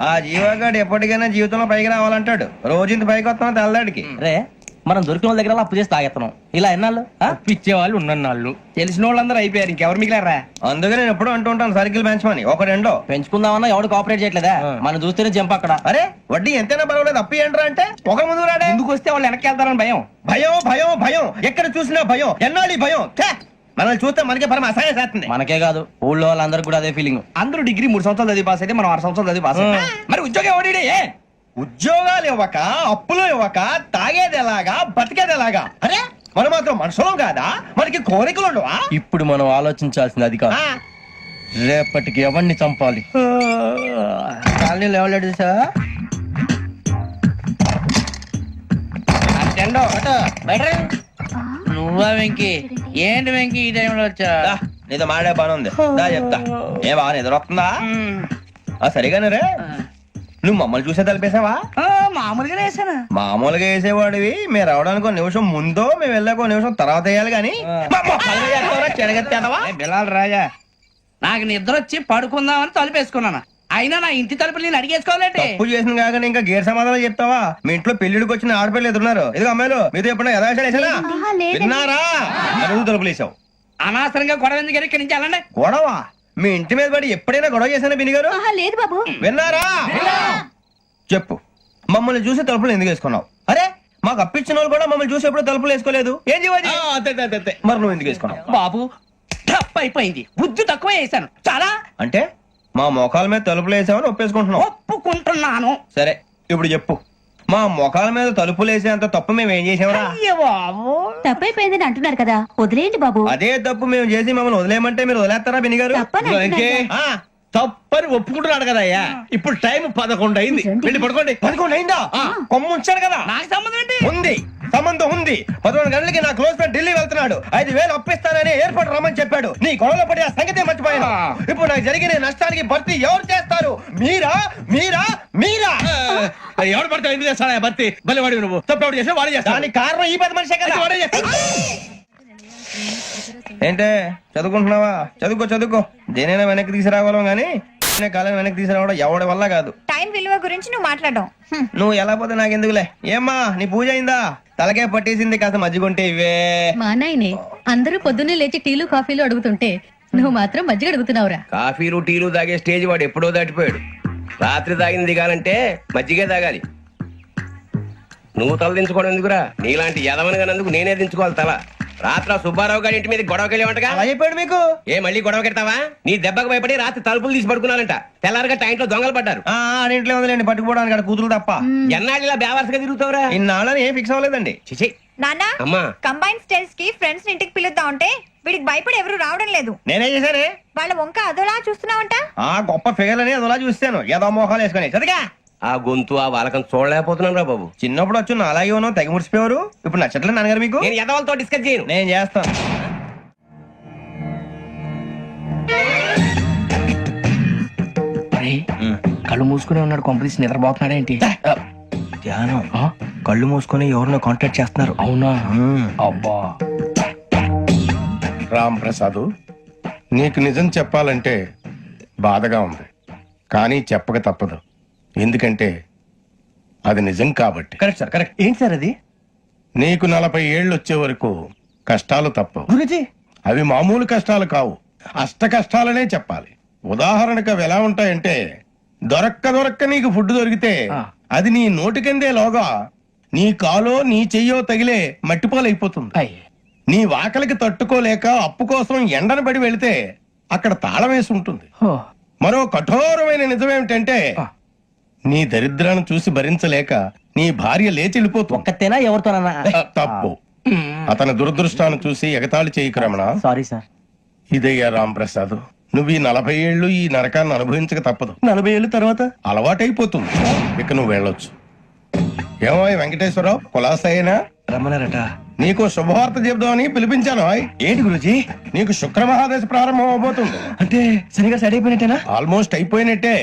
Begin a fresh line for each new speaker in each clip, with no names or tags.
ఆ జీవగాడు ఎప్పటికైనా జీవితంలో పైకి రావాలంటాడు. రోజు ఇంత పైకి వస్తాం తెల్లడికి.
రే మనం దొరికిన వాళ్ళ దగ్గర అప్పు చేసి తాగెత్తనం. ఇలా ఎన్నాళ్ళు
ఇచ్చే వాళ్ళు ఉన్నన్నాళ్ళు తెలిసిన వాళ్ళందరూ అయిపోయారు, ఇంకెవరు మిగిలారా?
అందుకే నేను ఎప్పుడు అంటూ ఉంటాను సర్కిల్ బెంచ్ మని ఒక రెండో
పెంచుకుందామన్నా ఎవడు కోఆపరేట్ చేయట్లేదా? మనం చూస్తేనే జంప్ అక్కడ.
అరే వడ్డీ ఎంతైనా పర్వాలేదు అప్పు ఏంట్రా అంటే ఒక ముందు రాడే.
ముందుకు వస్తే వాళ్ళు వెనక్కి వెళ్తారని భయం.
భయం భయం భయం ఎక్కడ చూసినా భయం. ఎన్నాళ్ళు ఈ భయం? మనల్ని చూస్తే మనకే పరమ అసహాయం చేస్తుంది.
మనకే కాదు ఊళ్ళో వాళ్ళందరూ కూడా అదే ఫీలింగ్.
అందరూ డిగ్రీ 3 సంవత్సరాలు చదివి పాస్ అయితే మనం 6 సంవత్సరాలు చదివి పాస్ అయ్యాం. మరి ఉద్యోగం ఎవడి?
ఉద్యోగాలు ఇవ్వక అప్పులు ఇవ్వక తాగేది ఎలాగా బతికేది ఎలాగా? అరే మనం మాత్రం మనుషులం కాదా? మనకి కోరికలు ఉండవా?
ఇప్పుడు మనం ఆలోచించాల్సింది అది కాదు, రేపటికి ఎవరిని చంపాలి. కాలనీలో ఎవరు సార్?
నువ్వా వెంకీ? ఏంటి వెంకీ ఈ టైంలో వచ్చా?
నీతో మాడే పని ఉంది, దా చెప్తా. ఏ బాగా నిద్రొస్తుందా? సరిగానే రే. నువ్వు మమ్మల్ని చూసే తలిపేసావా?
మామూలుగానే వేసాను.
మామూలుగా వేసేవాడివి. మేము రావడానికి ఒక నిమిషం ముందో మేము వెళ్ళాక ఒక నిమిషం తర్వాత వేయాలి కానీ
బిలాల్ రాజా,
నాకు నిద్ర వచ్చి పడుకుందామని తలుపేసుకున్నాను. అయినా నా ఇంటి తలుపులు నేను అడిగేసుకోవాలంటే
తప్పు చేసిన కాక ఇంకా గేర్ సమాధానం చెప్తావా? మీ ఇంట్లో పెళ్లిడికి వచ్చిన ఆడపిల్లలు ఎదురున్నారు. ఇది అమ్మాయిలు మీతో ఎప్పుడైనా యథాశాలు వేసానా? విన్నారా? అడుగు తలుపులు వేసావు.
అనవసరంగా గొడవ ఎందుకు ఇక్కడి నుంచి వెళ్ళండి.
గొడవ? మీ ఇంటి మీద పడి ఎప్పుడైనా గొడవ చేశానా బినిగారు?
లేదు బాబు.
విన్నారా? చెప్పు, మమ్మల్ని చూసి తలుపులు ఎందుకు వేసుకున్నావు? అరే మాకు అప్పించిన వాళ్ళు కూడా మమ్మల్ని చూసి ఎప్పుడు తలుపులు వేసుకోలేదు. ఏం చేయాలి? మరి నువ్వు ఎందుకు వేసుకున్నావు?
బాబు తప్పు అయిపోయింది, బుద్ధి తక్కువ వేసాను చాలా.
అంటే మా మోకాల మీద తలుపులు వేసామని ఒప్పేసుకుంటున్నావు?
ఒప్పుకుంటున్నాను.
సరే ఇప్పుడు చెప్పు, మా మొఖాల మీద తలుపులు వేసేంత తప్పు మేము ఏం చేసామరా?
బాబు
తప్పైపోయిందని అంటున్నారు కదా, వదిలేయండి బాబు.
అదే తప్పు మేము చేసి మమ్మల్ని వదిలేయమంటే మీరు వదిలేస్తారా బినిగారు?
తప్పని ఒప్పుకుంటున్నాడు కదా అయ్యా. ఇప్పుడు టైం 11 అయింది, వెళ్ళి పడుకోండి.
11 అయిందా? కొమ్ము ఉంచాడు కదా.
నాకు సంబంధం ఏంటి?
ఉంది, సంబంధం ఉంది. 11 గంటలకి నా క్లోజ్ ఫ్రెండ్ ఢిల్లీ వెళ్తున్నాడు. 5,000 అప్పిస్తానని ఎయిర్పోర్ట్ రమ్మని చెప్పాడు. నీ గొడవలో పడి ఆ సంగతే మర్చిపోయాను. ఇప్పుడు నాకు జరిగిన నష్టానికి భర్తీ ఎవరు చేస్తారు? మీరా మీరా మీరా?
ఎవడు పడితే ఎందుకు చేస్తాడా భర్తీ? మళ్ళీ వాడి నువ్వు తప్పు ఎవడు చేసా వాడే చేస్తా.
దానికి కారణం ఈ 10 మనిషే కదా.
వాడే చేస్తా.
ఏంటే చదువుకుంటున్నావా? చదువుకో చదువుకో. దేనైనా వెనక్కి తీసుకురావాలం గానీ కాలం వెనక్కి తీసుకురావడం ఎవడి వల్ల కాదు.
టైం విలువ గురించి నువ్వు మాట్లాడడం.
నువ్వు ఎలా పోతే నాకెందుకులే. ఏమ్మా నీ పూజ అయిందా? తలకే పట్టేసింది, కాస్త మజ్జిగుంటే ఇవే.
మా నాయనే అందరూ పొద్దున్నే లేచి టీలు కాఫీలు అడుగుతుంటే నువ్వు మాత్రం మజ్జిగ అడుగుతున్నావురా.
కాఫీలు టీలు తాగే స్టేజ్ వాడు ఎప్పుడో దాటిపోయాడు. రాత్రి తాగింది దిగాలంటే మజ్జిగే తాగాలి. నువ్వు తల దించుకోవడం ఎందుకురా? నీలాంటి యదవనగానందుకు నేనే దించుకోవాలి తల. రాత్ర సుబ్బారావు గారి ఇంటి మీద గొడవకెళ్ళేవంటగా.
అలా చెప్పాడు మీకు?
ఏ మళ్ళీ గొడవ కెడతావా? నీ దెబ్బకు భయపడి రాత్రి తలుపులు తీసి పడుకున్నారంట. తెల్లారగా టైంట్లో దొంగలు పడ్డారు.
ఇంట్లో ఉందిలేండి, పట్టుకుపోవడానికి అక్కడ కూతురు తప్ప.
ఎన్నాళ్ళు ఇలా బేవర్స్గా తిరుగుతావురా?
ఇన్నాళ్ళని ఏం ఫిక్స్ అవ్వలేదండి.
చిచి
నాన్న,
అమ్మా,
కంబైన్ స్టైల్స్ కి ఫ్రెండ్స్ ఇంటికి పిలుద్దాం అంటే వీడికి భయపడి ఎవరు రావడం లేదు.
నేనేం చేశానే?
వాళ్ళ వంక అదోలా చూస్తున్నావంట.
గొప్ప ఫిగర్ అని అదోలా చూస్తాను. ఏదో మోహాలు వేసుకొని చదిగా
ఆ గొంతు ఆ వాలకం చూడలేకపోతున్నాను రా బాబు.
చిన్నప్పుడు వచ్చి నా అలాగే ఉన్నావు, తెగ ముడిచిపోయారు. ఇప్పుడు నచ్చట్లేదు నాన్నగారు మీకు?
నేను యదవలతో డిస్కస్ చేయను.
నేను చేస్తాను.
కళ్ళు మూసుకునే ఉన్నాడు, కొంపదీసి నిద్రపోతున్నాడేంటి?
ధ్యానం. కళ్ళు మూసుకొని ఎవరినో కాంటాక్ట్ చేస్తున్నారు.
అవునా? అబ్బా
రామ్ ప్రసాద్, నీకు నిజం చెప్పాలంటే బాధగా ఉంది, కానీ చెప్పక తప్పదు. ఎందుకంటే అది నిజం కాబట్టి.
Correct sir, correct. ఏంటి సార్ అది?
నీకు 40 ఏళ్ళు వచ్చే వరకు కష్టాలు తప్పవు.
గురుజీ,
అవి మామూలు కష్టాలు కావు, అష్ట కష్టాలనే చెప్పాలి. ఉదాహరణకు అవి ఎలా ఉంటాయంటే, దొరక్క నీకు ఫుడ్ దొరికితే అది నీ నోటికందే లోగా నీ కాలో నీ చెయ్యో తగిలే మట్టిపాలైపోతుంది. నీ వాకలికి తట్టుకోలేక అప్పు కోసం ఎండను పడి వెళితే అక్కడ తాళం వేసి ఉంటుంది. మరో కఠోరమైన నిజమేమిటంటే, నీ దరిద్రాన్ని చూసి భరించలేక నీ భార్య లేచి వెళ్ళిపోతుంది.
ఒక్కతేనా ఎవరితోనన్నా?
తప్పు. అతని దురదృష్టాన్ని చూసి ఎగతాళి చేయకు రమణ.
Sorry sir.
ఇదయ్యా రాంప్రసాద్, నువ్వు ఈ 40 ఏళ్ళు ఈ నరకాన్ని అనుభవించక తప్పదు.
40 ఏళ్ళ తర్వాత
అలవాటైపోతుంది. ఇక నువ్వు వెళ్ళొచ్చు. ఏమో వెంకటేశ్వరరావు, కులాసైనా
రమ్మన్నారట.
నీకు శుభవార్త చెబుదామని పిలిపించాను ఆయ్.
ఏంటి గురుజీ?
నీకు శుక్ర మహాదశ ప్రారంభం అవబోతుంది.
అంటే సరిగా సెట్ అయిపోయినట్టేనా?
ఆల్మోస్ట్ అయిపోయినట్టే.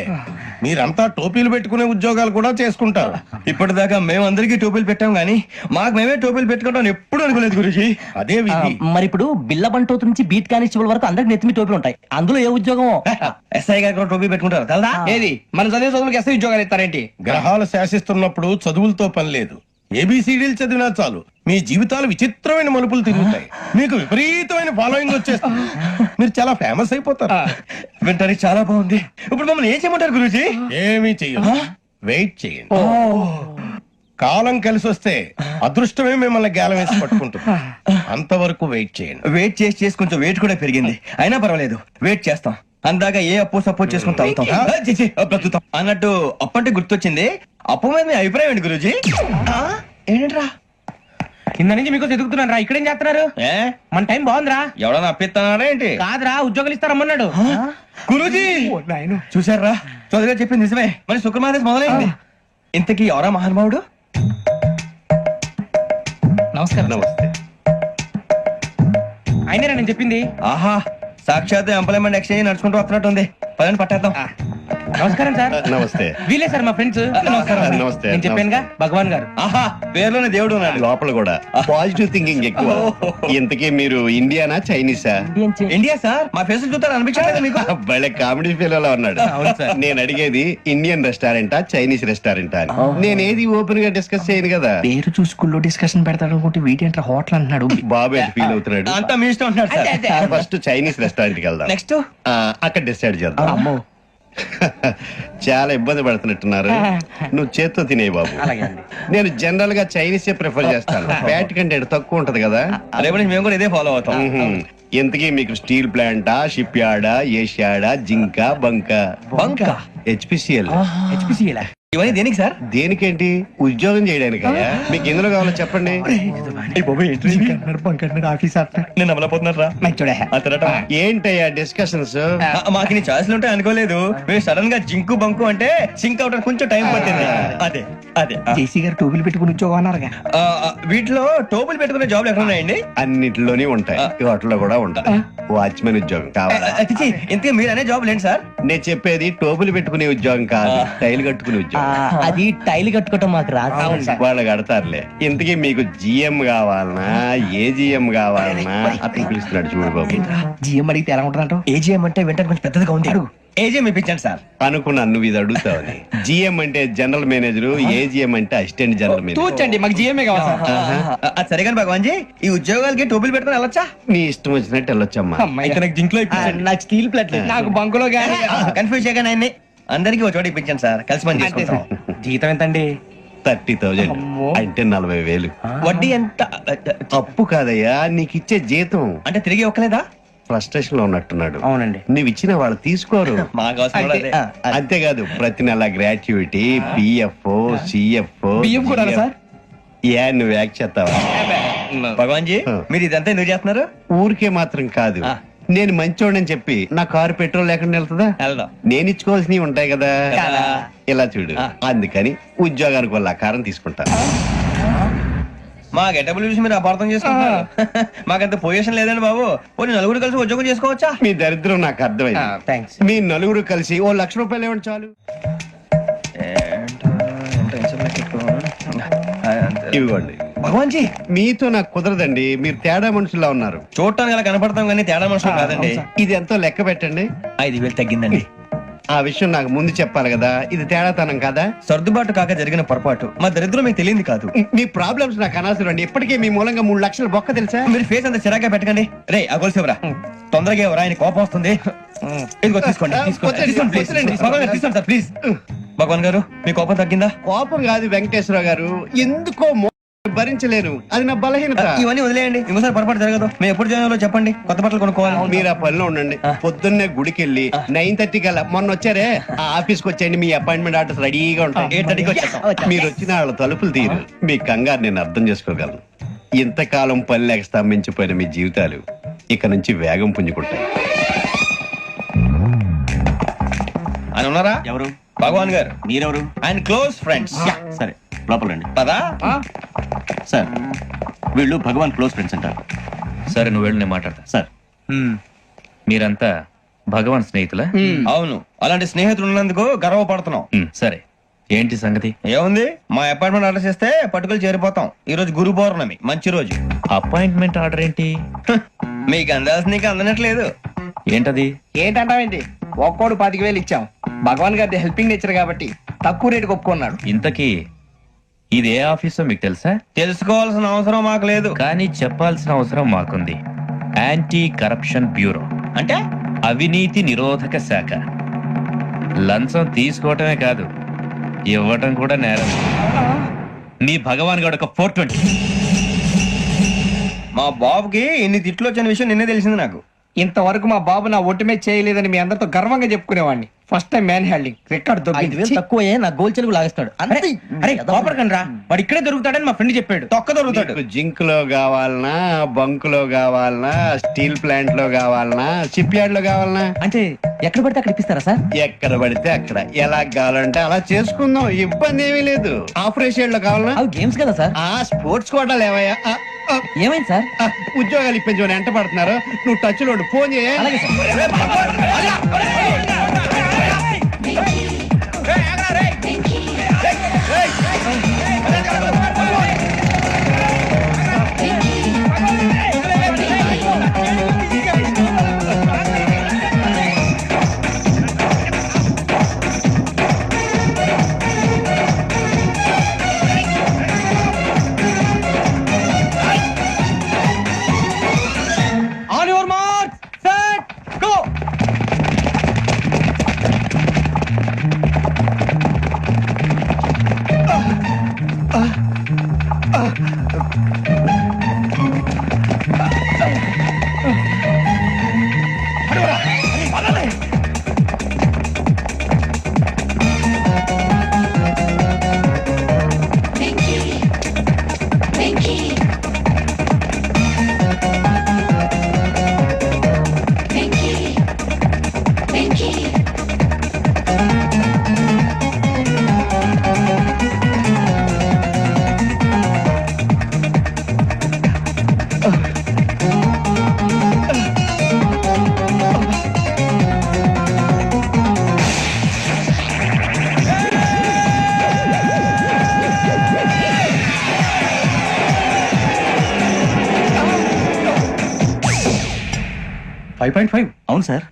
మీరంతా టోపీలు పెట్టుకునే ఉద్యోగాలు కూడా చేసుకుంటారు.
ఇప్పటిదాకా మేమందరికీ టోపీలు పెట్టాం గానీ మాకు మేమే టోపీలు పెట్టుకుంటాం ఎప్పుడు అనుకోలేదు గురుజీ.
అదే విధి.
మరి ఇప్పుడు బిల్ల బంటోతు నుంచి బీట్ కానిస్టేబుల్ వరకు అందరికి నెత్తిమి టోపీలు ఉంటాయి. అందులో ఏ ఉద్యోగం?
ఎస్ఐ గారు కూడా టోపీ పెట్టుకుంటారు తెలదా?
ఏది మన చదివే చదువులకు ఎస్ఐ ఉద్యోగాలు ఇస్తారేంటి?
గ్రహాలు శాసిస్తున్నప్పుడు చదువులతో పని లేదు. ఏబిసిడీలు చదివినా చాలు మీ జీవితాలు విచిత్రమైన మలుపులు తిరుగుతాయి. మీకు విపరీతమైన ఫాలోయింగ్ వచ్చేస్తుంది. మీరు చాలా ఫేమస్ అయిపోతారు.
వింటానికి చాలా బాగుంది. ఇప్పుడు మమ్మల్ని ఏం చేయమంటారు గురుజీ?
ఏమీ చెయ్యదు. వెయిట్ చేయండి. కాలం కలిసి వస్తే అదృష్టమే మిమ్మల్ని గేలం వేసి పట్టుకుంటుంది. అంతవరకు వెయిట్ చేయండి.
వెయిట్ చేసి కొంచెం వెయిట్ కూడా పెరిగింది. అయినా పర్వాలేదు, వెయిట్ చేస్తాం. అందాక ఏ అప్పు సపోర్ట్ చేసుకుని తాగుతాం. బ్రతుకుతాం అన్నట్టు అప్పు అంటే గుర్తొచ్చింది. అప్పు మీద మీ అభిప్రాయం ఏంటి గురుజీ? ఏంటరా
కింద నుంచి మీకు ఎదుగుతున్నాను రా. ఇక్కడేం చేస్తున్నారు?
ఏ
మన టైం బాగుందిరా.
ఎవడన్నా అప్పిస్తున్నారా ఏంటి?
కాదురా, ఉద్యోగాలు ఇస్తారమ్మన్నాడు.
గురూజీ చూసారా, చౌదరిగా చెప్పింది నిజమే. మరి శుక్రమాదేశ్ మొదలైంది. ఇంతకీ ఎవరా మహానుభావుడు?
నమస్కారం.
నమస్తే.
అయినరా నేను చెప్పింది?
ఆహా, సాక్షాత్ ఎంప్లాయ్మెంట్ ఎక్స్చేంజ్ నడుచుకుంటూ వస్తున్నట్టు ఉంది. పదండి పట్టేద్దాం.
నమస్కారం సార్.
నమస్తే.
వీలే సార్ మా ఫ్రెండ్స్.
నమస్కారం. నమస్తే.
నేను చెప్పానుగా భగవాన్ గారు.
ఆహా, పేర్లోనే దేవుడు ఉన్నాడు.
లోపల కూడా పాజిటివ్ థింకింగ్ ఎక్కువ. ఇంతకీ మీరు ఇండియానా చైనీసా?
India sir. మా ఫేస్ చూస్తారు అనిపించలేదు మీకు?
భలే కామెడీ ఫీల్ అలా ఉన్నాడు. నేను అడిగేది ఇండియన్ రెస్టారెంటా చైనీస్ రెస్టారెంటా అని. నేనేది ఓపెన్ గా డిస్కస్ చేయను కదా.
పేరు చూసుకుల్లో డిస్కషన్ పెడతాడు అనుకుంటే వీటి హోటల్ అంటున్నాడు.
బాబు ఎట్ ఫీల్ అవుతున్నాడు.
అంతా మీ ఇష్టం ఉంటున్నాడు సార్.
ఫస్ట్ చైనీస్ రెస్టారెంట్ కి వెళ్దాం.
నెక్స్ట్
అక్కడ డిసైడ్ చేద్దాం.
అమ్మో,
చాలా ఇబ్బంది పడుతున్నట్టున్నారు. నువ్వు చేత్తో తినే బాబు. నేను జనరల్ గా చైనీసే ప్రిఫర్ చేస్తాను. ఫ్యాట్ కంటెంట్ తక్కువ ఉంటది కదా.
రేపు నుంచి మేము కూడా ఇదే ఫాలో అవుతాం.
ఇంతకీ మీకు స్టీల్ ప్లాంటా, షిప్ యార్డా, ఏషియాడా, జింక, బంకా?
బంక
హెచ్పిసిఎల్.
ఇవన్నీ దేనికి సార్?
దేనికేంటి? ఉద్యోగం చేయడానికి. మీకు ఎందులో కావాలో చెప్పండి.
నేను అమలపోతున్నారా?
ఏంటయ్యా డిస్కషన్స్?
మాకు నీ ఛాయిస్లు ఉంటాయి అనుకోలేదు. మీరు సడన్ గా జింకు బంకు అంటే సింక్ అవడానికి కొంచెం టైం పట్టింది. అదే అదే
జేసీ గారు టోపీలు పెట్టుకుని ఉద్యోగం అన్నారుగా.
వీటిలో టోపులు పెట్టుకునే జాబ్లు ఎక్కడ ఉన్నాయండి?
అన్నిటిలోనే ఉంటాయి. వాటిలో కూడా ఉంటాయి. వాచ్మెన్ ఉద్యోగం కావాలా?
ఇంతకీ మీరు అనే జాబ్ లేండి సార్?
నేను చెప్పేది టోపులు పెట్టుకునే ఉద్యోగం కాదు, టైల్ కట్టుకునే ఉద్యోగం.
అది టైల్ కట్టుకోవటం మాకు రాదు.
వాళ్ళు కడతారులే. ఇంతకీ మీకు జిఎం కావాలనా, ఏజిఎం కావాలనా? అతను పిలుస్తున్నాడు చూడు బాబు.
జిఎం అడిగితే ఎలా ఉంటుందంట?
ఏజీఎం అంటే వెంటనే కొంచెం పెద్దదిగా ఉంది. ఏజీఎం ఇప్పించండి సార్.
అనుకున్నాను నువ్వు ఇది అడుగుతావని. జిఎం అంటే జనరల్ మేనేజర్, ఏజిఎం అంటే అసిస్టెంట్ జనరల్ మేనేజర్.
తూచండి, మాకు జిఎంఏ కావాలి సార్.
అది సరే కానీ భగవాన్ జీ, ఈ ఉద్యోగాలకి టోపులు పెట్టుకుని వెళ్ళొచ్చా?
నీ ఇష్టం వచ్చినట్టు వెళ్ళొచ్చమ్మా.
అయితే నాకు జింక్ లో ఇప్పించండి.
నాకు స్టీల్ ప్లేట్
నాకు బంకులో గానీ.
కన్ఫ్యూజ్ చేయగానే ఆయన్ని అందరికీ ఒక చోట ఇప్పించండి సార్. కలిసి పని చేసుకుంటాం.
జీతం ఎంతండి?
30,000 అంటే 40,000.
వడ్డీ ఎంత?
అప్పు కాదయ్యా, నీకు ఇచ్చే జీతం.
అంటే తిరిగి ఒక్కలేదా?
ఫ్రస్ట్రేషన్ లో ఉన్నట్టున్నాడు.
అవునండి.
నువ్వు ఇచ్చిన వాళ్ళు తీసుకోరు.
మాకు అవసరం కూడా అదే.
అంతేకాదు ప్రతి నెల గ్రాట్యుటీ, పిఎఫ్, సిఎఫ్.
బియ్యం కూడా సార్?
ఏ నువ్వు యాక్ చేస్తావా?
భగవాన్ జీ, మీరు ఇదంతా ఎందుకు చేస్తున్నారు?
ఊరికే మాత్రం కాదు. నేను మంచోడని చెప్పి నా కారు పెట్రోల్ లేకుండా వెళ్తుందా?
వెళ్దాం.
నేను ఇచ్చుకోవాల్సినవి ఉంటాయి కదా.
కదా.
ఇలా చూడు. అందుకని ఉద్యోగానికి వాళ్ళ ఆకారం తీసుకుంటా.
మా గెటబుల్ చూసి మీరు అపార్థం చేసుకుంటున్నారు. మాకంత పొజిషన్ లేదండి బాబు. పోనీ నలుగురు కలిసి ఉద్యోగం చేసుకోవచ్చా?
మీ దరిద్రం నాకు అర్థమైంది.
థ్యాంక్స్.
మీ నలుగురు కలిసి ఓ ₹1,00,000 ఇవ్వండి చాలు. ఇవ్వండి.
భగవాన్ జీ,
మీతో నాకు కుదరదండి. మీరు తేడా మనుషుల్లా ఉన్నారు.
చూడటానికి అలా కనపడతాం కానీ తేడా మనుషులు కాదండి.
ఇది ఎంతో లెక్క పెట్టండి.
5,000 తగ్గిందండి.
ఆ విషయం నాకు ముందు చెప్పాలి కదా. ఇది తేడాతనం కదా.
సర్దుబాటు కాక జరిగిన పొరపాటు. మా దరిద్రం మీకు తెలియదు కాదు.
మీ ప్రాబ్లమ్స్ నాకు అనవసరం అండి. ఇప్పటికే మీ మూలంగా 3,00,000 బొక్క తెలుసా?
మీరు ఫేస్ అంత చిరాగ్గా పెట్టకండి. రే అగోల్సేవరా, తొందరగా ఎవరా, ఆయన కోపం వస్తుంది. ఇదిగో తీసుకోండి. తీసుకోండి ప్లీజ్. భగవాన్ గారు తీసుకోండి సార్ ప్లీజ్. భగవాన్ గారు, మీ కోపం తగ్గిందా?
కోపం కాదు వెంకటేశ్వర గారు, ఎందుకో భరించలేను. అది నా బలహీనత.
ఇవన్నీ వదిలేయండి. ఇంకోసారి పొరపాటు జరగదు. మేము ఎప్పుడు చేయాలో చెప్పండి. కొత్త బట్టలు కొనుక్కోవాలి.
మీరు ఆ పనిలో ఉండండి. పొద్దున్నే గుడికి వెళ్ళి 9:30 కల్లా, మొన్న వచ్చారే ఆ ఆఫీస్కి వచ్చేయండి. మీ అపాయింట్మెంట్ ఆర్డర్స్ రెడీగా ఉంటాయి.
8:30కి వచ్చేస్తాం.
మీరు వచ్చిన వాళ్ళ తలుపులు తీరు. మీ కంగారు నేను అర్థం చేసుకోగలను. ఇంతకాలం పని లేక స్తంభించిపోయిన మీ జీవితాలు ఇక నుంచి వేగం పుంజుకుంటాయి.
ఆయన ఉన్నారా?
ఎవరు?
భగవాన్ గారు.
మీరెవరు?
ఆయన క్లోజ్ ఫ్రెండ్స్.
సరే లోపల రండి.
పదా
సార్
వీళ్ళు భగవాన్ క్లోజ్ ఫ్రెండ్స్ అంటారు.
సరే నువ్వు వెళ్ళు, నేను మాట్లాడతా.
సార్
మీరంతా భగవాన్ స్నేహితులా?
అవును, అలాంటి స్నేహితులు ఉన్నందుకు గర్వపడుతున్నాం.
సరే, ఏంటి సంగతి?
ఏముంది, మా అపార్ట్మెంట్ ఆర్డర్ చేస్తే పట్టుకులు చేరిపోతాం. ఈ రోజు గురు పౌర్ణమి, మంచి రోజు.
అపాయింట్మెంట్ ఆర్డర్ ఏంటి?
మీకు అందాల్సిన నీకు అందనట్లేదు.
ఏంటది?
ఏంటంటావేంటి? ఒక్కోడు 25,000 ఇచ్చాం. భగవాన్ గారి హెల్పింగ్ నేచర్ కాబట్టి తక్కువ రేటుకి ఒప్పుకున్నాడు.
ఇంతకీ ఇది ఏ ఆఫీసో మీకు తెలుసా?
తెలుసుకోవాల్సిన అవసరం మాకు లేదు.
కానీ చెప్పాల్సిన అవసరం మాకుంది. యాంటీ కరప్షన్ బ్యూరో,
అంటే
అవినీతి నిరోధక శాఖ. లంచం తీసుకోవటమే కాదు, ఇవ్వటం కూడా నేరం. మీ భగవాన్ గారు ఒక 420.
మా బాబుకి ఇన్ని తిట్లు వచ్చిన విషయం నిన్నే తెలిసింది నాకు.
ఇంతవరకు మా బాబు నా ఒట్టుమే చేయలేదని మీ అందరితో గర్వంగా చెప్పుకునేవాడిని. First time man handing record
5,000 తక్కువ నా గోల్ చెలుగు లాగేస్తాడు.
అరే కోపడకండి రా, వాడు ఇక్కడే దొరుకుతాడని మా ఫ్రెండ్ చెప్పాడు. తొక్క దొరుకుతాడు.
జింక్ లో కావాలనా, బంక్ లో కావాలనా, స్టీల్ ప్లాంట్ లో కావాలనా, షిప్ యార్డ్ లో కావాలనా,
అంటే ఎక్కడ పడితే అక్కడ ఇప్పిస్తారా సార్?
ఎక్కడ పడితే అక్కడ ఎలా కావాలంటే అలా చేసుకుందాం, ఇబ్బంది ఏమీ లేదు. ఆపరేషన్ లో కావాలనా,
అవి గేమ్స్ కదా సార్.
ఆ స్పోర్ట్స్ కోటా లేవయ్యా.
ఏమైంది సార్?
ఉద్యోగాలు ఇప్పించమని ఎంట పడుతున్నారు. నువ్వు టచ్ లో ఫోన్ చేయ.
అలాగే sir.
On your mark, set, go. అవును సార్.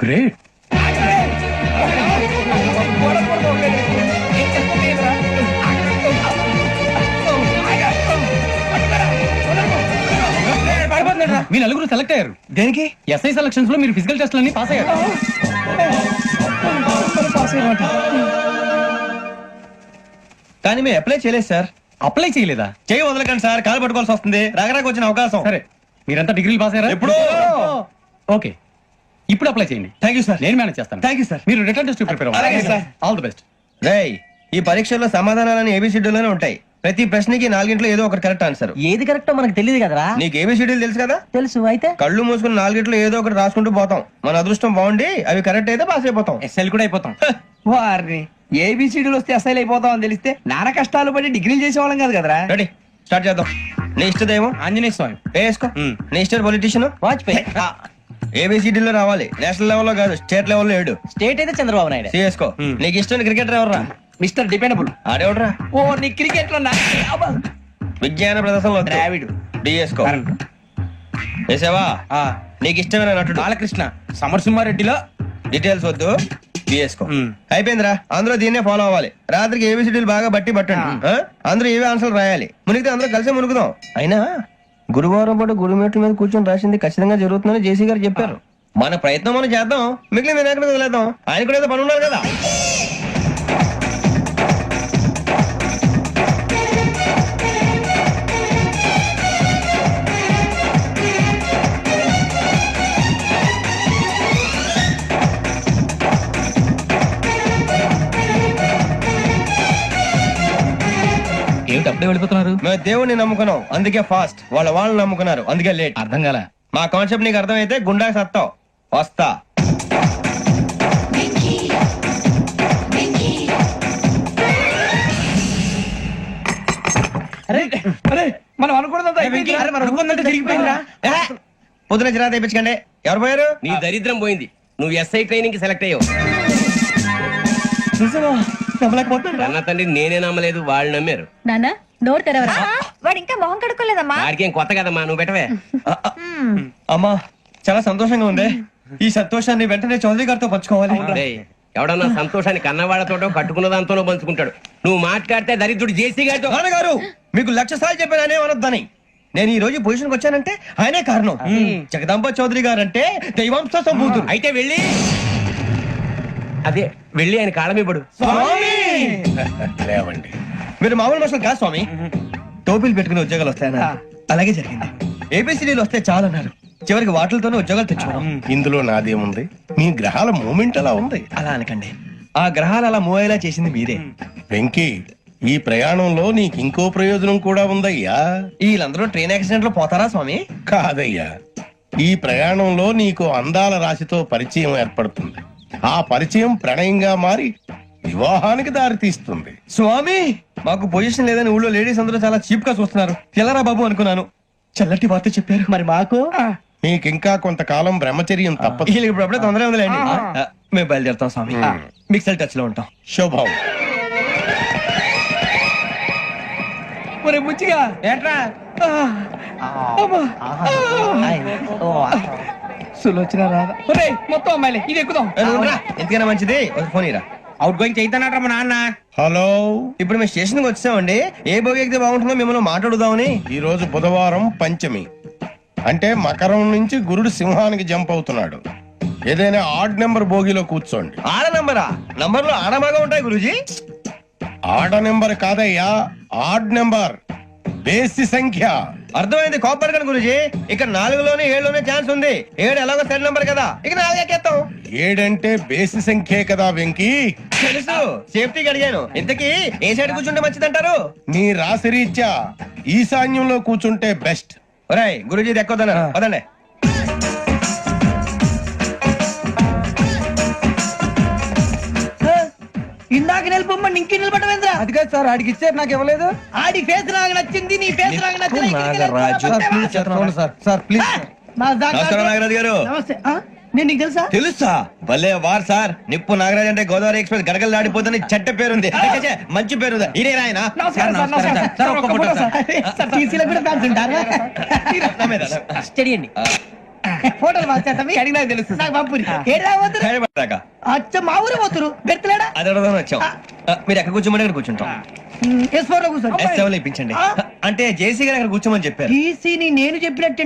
గ్రేట్.
మీ నలుగురు సెలెక్ట్ అయ్యారు.
దేనికి?
ఎస్ఐ సెలక్షన్స్ లో మీరు ఫిజికల్ టెస్ట్ అన్ని పాస్ అయ్యారు.
కానీ మేము అప్లై చేయలేదు సార్.
అప్లై చేయలేదా?
చేయి వదలకండి సార్, కాలు పట్టుకోవాల్సి వస్తుంది. రాగరాకు వచ్చిన అవకాశం.
సరే, మీరంతా డిగ్రీలు పాస్ అయ్యారా?
ఎప్పుడో.
ఓకే, ఇప్పుడు అప్లై చేయండి.
Thank you sir.
నేను మేనేజ్ చేస్తాను.
Thank you sir.
మీరు రిటర్న్ టెస్ట్ ప్రిపేర్
అలాగే సార్.
All the best.
రేయ్, ఈ పరీక్షల్లో సమాధానాలని ఏబిసిడ్యూల్లోనే ఉంటాయి. ప్రతి ప్రశ్నకి 4 ఏదో ఒకటి కరెక్ట్ ఆన్సర్.
ఏది కరెక్టో మనకు తెలియదు కదరా.
నీకు ఏబిసిడ్యూల్ తెలుసు కదా?
తెలుసు. అయితే
కళ్ళు మూసుకుని 4 ఏదో ఒకటి రాసుకుంటూ పోతాం. మన అదృష్టం బాగుండి అవి కరెక్ట్ అయితే పాస్ అయిపోతాం.
ఎస్ఎల్ కూడా అయిపోతాం.
వారిని ఏబిసిడీలు వస్తే అసైల్ అయిపోతాం అని తెలిస్తే నాన్న కష్టాలు పడి డిగ్రీలు చేసేవాళ్ళం కాదు కదరా.
రెడీ, స్టార్ట్ చేద్దాం. నీ ఇష్టదేమో
ఆంజనేయ స్వామి.
వేసుకో. నీ ఇష్ట పొలిటీషియన్
వాజ్పేయి.
ఏబిసిడీలో రావాలి, నేషనల్ లెవెల్లో కాదు, స్టేట్ లెవెల్లో 7.
స్టేట్ అయితే చంద్రబాబు నాయుడు.
సిఎస్కో. నీకు ఇష్టం క్రికెటర్ ఎవర్రా?
Mister dependable.
ఆడేవడరా?
ఓ నీ క్రికెట్ లో
విజ్ఞాన ప్రదర్శనలో
ద్రావిడు.
డిఎస్కో. వేసావా? నీకు ఇష్టమైన నటుడు?
బాలకృష్ణ. సమర్సింహారెడ్డిలో
డీటెయిల్స్ వద్దు, బిఎస్కో. అయిపోయిందిరా, అందరూ దీన్నే ఫాలో అవ్వాలి. రాత్రికి ఏబిసిడీలు బాగా బట్టి పట్టండి. అందరూ ఏవే ఆన్సర్లు రాయాలి. మునిగితే అందరూ కలిసి మునుగుదాం. అయినా గురువారం పాటు గురుమేట్ల మీద కూర్చొని రాసింది ఖచ్చితంగా జరుగుతుందని జేసీ గారు చెప్పారు. మన ప్రయత్నం మనం చేద్దాం, మిగిలిన వినాయకుడు వదిలేద్దాం. ఆయన కూడా ఏదో పని ఉన్నారు కదా.
ఏమిటి అప్పుడే వెళ్ళిపోతున్నారు?
మేము దేవుడిని నమ్ముకున్నాం, అందుకే ఫాస్ట్. వాళ్ళని నమ్ముకున్నారు, అందుకే లేట్.
అర్థం కాల.
మా కాన్సెప్ట్ నీకు అర్థమైతే గుండా సత్తావు. వస్తా.
అరే మనం అనుకున్నదంతా అయిపోయింది.
అరే, మనం అనుకున్నట్టు జరిగిపోయిందిరా. పొద్దున జిరా తెప్పించకండి. ఎవరు పోయారు?
నీ దరిద్రం పోయింది. నువ్వు ఎస్ఐ ట్రైనింగ్ కి సెలెక్ట్ అయ్యావు. అన్న తండ్రి నేనే నమ్మలేదు, వాళ్ళు నమ్మారు.
నాన్న నోరు తెరవరా.
వాడు ఇంకా మొహం కడుక్కోలేదమ్మా.
వాడికి ఏం కొత్త కదమ్మా, నువ్వు పెట్టవే.
అమ్మా చాలా సంతోషంగా ఉంది. ఈ సంతోషాన్ని వెంటనే చౌదరి గారితో పంచుకోవాలి.
డేయ్, ఎవడన్నా సంతోషాన్ని కన్నవాళ్లతోటో కట్టుకున్న దాంతోనో పంచుకుంటాడు. నువ్వు మాట్లాడితే దరిద్రుడు జేసీ గారితో.
నాన్నగారు మీకు 1,00,000 సార్లు చెప్పాననే అనొద్దని. నేను ఈ రోజు పొజిషన్కి వచ్చానంటే ఆయనే కారణం. జగదాంబ చౌదరి గారు అంటే దైవాంశ సంభూతుడు.
అయితే వెళ్ళి అదే వెళ్ళి ఆయన కాళ్ళమివ్వడు.
లేవండి.
మీరు మామూలు మనుషులు కాదు స్వామి. టోపీలు పెట్టుకుని ఉద్యోగాలు వస్తాయన్నారు. అలాగే జరిగింది. ఏపీసీడీలు వస్తే చాలన్నారు. చివరికి వాటిలతోనే ఉద్యోగాలు తెచ్చుకున్నాం.
ఇందులో నాదేముంది? మీ గ్రహాల మూమెంట్ అలా ఉంది.
అలా అనకండి. ఆ గ్రహాలు అలా మూవ్ అయ్యేలా చేసింది మీరే.
వెంకీ, ఈ ప్రయాణంలో నీకు ఇంకో ప్రయోజనం కూడా ఉందయ్యా.
వీళ్ళందరూ ట్రైన్ యాక్సిడెంట్ లో పోతారా స్వామి?
కాదయ్యా, ఈ ప్రయాణంలో నీకు అందాల రాశితో పరిచయం ఏర్పడుతుంది. ఆ పరిచయం ప్రణయంగా మారి వివాహానికి దారితీస్తుంది.
స్వామి మాకు పొజిషన్ లేదని ఊళ్ళో లేడీస్ అందరూ చాలా చీప్ గా చూస్తున్నారు. తెల్లరా బాబు అనుకున్నాను. చల్లటి వార్త చెప్పారు.
మరి మాకు
నీకింకా కొంతకాలం బ్రహ్మచర్యం తప్పదు.
వీళ్ళకి ఇప్పుడు అప్పుడే తొందరగా ఉందిలేండి. మేము బయలుదేరుతాం స్వామి. మిక్సెల్ టచ్ లో ఉంటాం.
శుభం.
ఒరే బుచ్చిగా
ఏంట్రా?
సులోచన రాదా? ఒరే మొత్తం అమ్మాయిలే, ఇది ఎక్కుదాం.
ఎందుకైనా మంచిది ఒక ఫోన్ ఇరా.
అవుట్ గోయింగ్ చేద్దానట్రా మా నాన్న.
హలో,
ఇప్పుడు మేము స్టేషన్ కి వచ్చామండి. ఏ బోగి ఎక్కితే బాగుంటుందో మిమ్మల్ని మాట్లాడుదామని.
ఈ రోజు బుధవారం పంచమి, అంటే మకరం నుంచి గురుడు సింహానికి జంప్ అవుతున్నాడు. ఏదైనా ఆడ్ నెంబర్ బోగిలో కూర్చోండి.
ఆడ నంబరా? నంబర్ లో ఆడమాగా ఉంటాయి గురూజీ.
ఆడ నెంబర్ కాదయ్యా, ఆడ్ నెంబర్, బేసి సంఖ్య.
అర్థమైంది. కాపర్ కానీ గురూజీ. ఇక్కడ 4లోనే 7లోనే ఛాన్స్ ఉంది. 7 ఎలాగో సెడ్ నంబర్ కదా, ఇక 4 ఎక్కేస్తాం.
7 అంటే బేసి సంఖ్యే కదా వెంకీ.
తెలుసు, సేఫ్టీకి అడిగాను. ఇంతకీ ఏ సైడ్ కూర్చుంటే మంచిదంటారు?
నీ రాశి రీత్యా ఈశాన్యంలో కూర్చుంటే బెస్ట్.
ఒరాయ్ గురూజీ దెక్కొద్దన్నారు. పదండి.
ఇందాక నిలబొమ్మని ఇంకే నిలబడమేంద్రా?
అది కాదు సార్, ఆడికి ఇచ్చారు నాకు ఇవ్వలేదు.
ఆడి ఫేస్ నాకు నచ్చింది, నీ ఫేస్ నాకు నచ్చింది.
Sir please.
నమస్కారం నాగరాజు గారు.
నమస్తే. నేను నీకు తెలుసా?
తెలుసా? భలే వార్ సార్. నిప్పు నాగరాజ్ అంటే గోదావరి ఎక్స్ప్రెస్ గడగలు దాడిపోతుంది చెడ్డ పేరుంది. ఛే, మంచి పేరు. ఇదే ఆయన.
నమస్కారం సార్, నమస్కారం సార్. ఒక్క ఫోటో సార్. సార్ టీసీలో కూడా ఫ్యాన్స్ ఉంటారా?
స్టడీ అండి.
ఫోటోలు మార్చేస్తాం. అడిగి నాకు తెలుసు. నాకు పంపురి. ఏడా పోతురు?
హైదరాబాద్.
అచ్చ మా ఊరు పోతురు. బెర్తలేడా?
అది అడగదామని వచ్చాం. మీరు ఎక్కడ కూర్చోమని అక్కడ కూర్చుంటాం.
S4 లో కూర్చోండి.
S7 ఇప్పించండి. అంటే జేసీ గారు అక్కడ కూర్చోమని చెప్పారు.
టీసీని నేను చెప్పినట్టు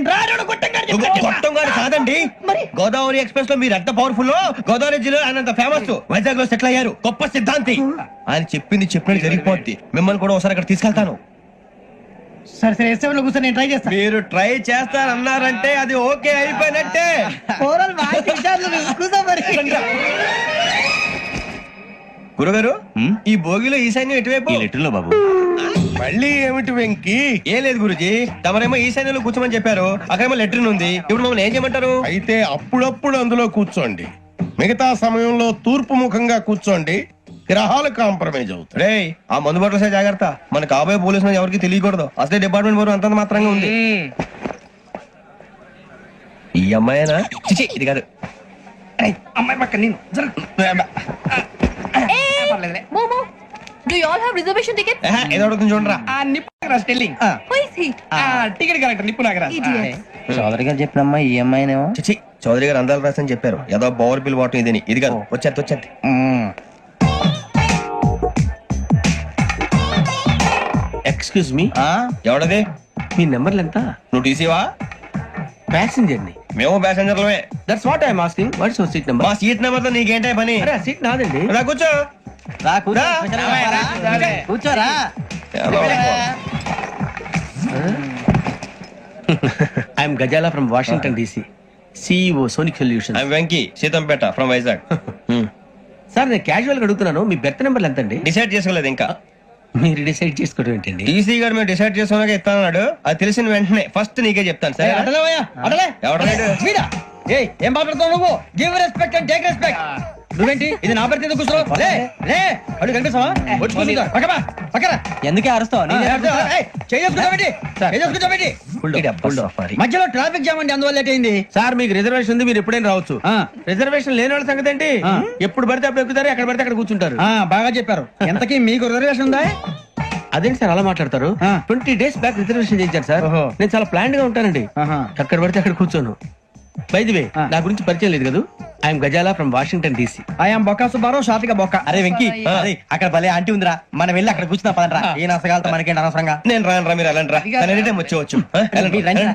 మొత్తం గారు కాదండి.
మరి?
గోదావరి ఎక్స్ప్రెస్ లో మీరు ఎంత పవర్ఫుల్, గోదావరి జిల్లా ఆయన ఫేమస్. వైజాగ్ లో సెటిల్ అయ్యారు. గొప్ప సిద్ధాంతి. ఆయన చెప్పింది చెప్పినట్టు జరిగిపోద్ది. మిమ్మల్ని కూడా ఒకసారి అక్కడ తీసుకెళ్తాను.
సరే సరే S7 లో కూర్చొని నేను ట్రై చేస్తాను.
మీరు ట్రై చేస్తారన్నారంటే అది ఓకే అయిపోయినట్టే. గురుగారు, ఈ భోగిలో ఈశాన్యం ఎటువైపు?
ఈ లెటర్లో బాబు.
మళ్ళీ ఏమిటి వెంకీ?
ఏం లేదు గురుజీ, తమరేమో ఈశాన్యంలో కూర్చోమని చెప్పారు. అక్కడేమో లెటర్ ఉంది. ఇప్పుడు మమ్మల్ని ఏం చేయమంటారు?
అయితే అప్పుడప్పుడు అందులో కూర్చోండి. మిగతా సమయంలో తూర్పు ముఖంగా కూర్చోండి. గ్రహాలు కాంప్రమైజ్ అవుతాయి.
రే, ఆ మందు బట్టలసే జాగ్రత్త. మన కాబోయే పోలీసులు ఎవరికి తెలియకూడదు. అసలే డిపార్ట్మెంట్ బోరు అంతంత మాత్రంగా ఉంది. ఈ అమ్మాయినా? చిచి, ఇది కాదు.
అమ్మాయి పక్క నేను
Momo, do you all have reservation tickets?
ఏదో అడుగుతుంది చూడరా.
నిప్పు Nagaraj telling.
Who is he?
Ticket correct. నిప్పు నాగరాజ్.
Idiot.
చౌదరి గారు చెప్పినమ్మా ఈ అమ్మాయినేమో.
చిచి, చౌదరి గారు అందాలు రాసని చెప్పారు. ఏదో బోర్ బిల్ వాటం ఇదని. ఇది కాదు. వచ్చేది.
Excuse me,
ఎవడది?
మీ నెంబర్లు ఎంత?
నువ్వు టీసీవా?
ప్యాసింజర్ ని.
మేము ప్యాసెంజర్లమే.
That's what I'm asking. What's your seat number?
మా సీట్ నెంబర్ తో నీకేంటే పని?
అరే సీట్ నాదండి.
రా కూర్చో. రా.
కూర్చోరా.
I'm Gazala from Washington DC, CEO Sonic Solution.
I'm Venky, Seethampeta from Vizag.
Sir నేను క్యాజువల్ గా అడుగుతున్నాను, మీ బెర్త్ నెంబర్లు ఎంత అండి?
డిసైడ్ చేసుకోలేదు ఇంకా.
మీరు డిసైడ్ చేసుకోవడం ఏంటండి?
టీసీ గారు మేము డిసైడ్ చేసుకున్నాక ఇస్తానన్నాడు. అది తెలిసిన వెంటనే ఫస్ట్ నీకే చెప్తాను. సరే ఎవరు?
ఏం మాట్లాడుతావు నువ్వు? Give respect and take respect.
నువ్వేంటి ఇది నా పరిస్థితి ఎందుకు కూర్చున్నావు? లే లే అడుగు కనిపిస్తావా? వచ్చి కూర్చుంటా. పక్కమా, పక్కరా.
ఎందుకే అరుస్తావు
ఏయ్, చేయి కూర్చోబెట్టి. చేయి కూర్చోబెట్టి. మధ్యలో ట్రాఫిక్ జామ్ అండి, అందువల్ల లేట్ అయింది.
సార్ మీకు రిజర్వేషన్ ఉంది, మీరు ఎప్పుడైనా రావచ్చు. రిజర్వేషన్ లేని వాళ్ళ సంగతి ఏంటి? ఎప్పుడు పడితే అప్పుడు ఎక్కుతారు, ఎక్కడ పడితే అక్కడ కూర్చుంటారు.
బాగా చెప్పారు. ఎంతకీ మీకు రిజర్వేషన్ ఉందా?
అదేంటి సార్ అలా మాట్లాడతారు? 20 days బ్యాక్ రిజర్వేషన్ చేయించారు సార్. నేను చాలా ప్లాన్డ్ గా ఉంటానండి. అక్కడ పడితే అక్కడ కూర్చోను. బై ది వే, నా గురించి పరిచయం లేదు కదా. I'm Gazala from Washington DC.
I'm Bokka Subbarao, షాతిక బొక్క.
అరే వెంకీ అరే, అక్కడ భలే ఆంటీ ఉందిరా, మనం వెళ్ళి అక్కడ కూర్చున్నా పదరా. ఏ నసగాలతో మనకేంటి అనవసరంగా.
నేను రాను రా, మీరు వెళ్ళండి రా. తను ఎనీ టైం వచ్చేవచ్చు. వెళ్ళండి, వెళ్ళండి.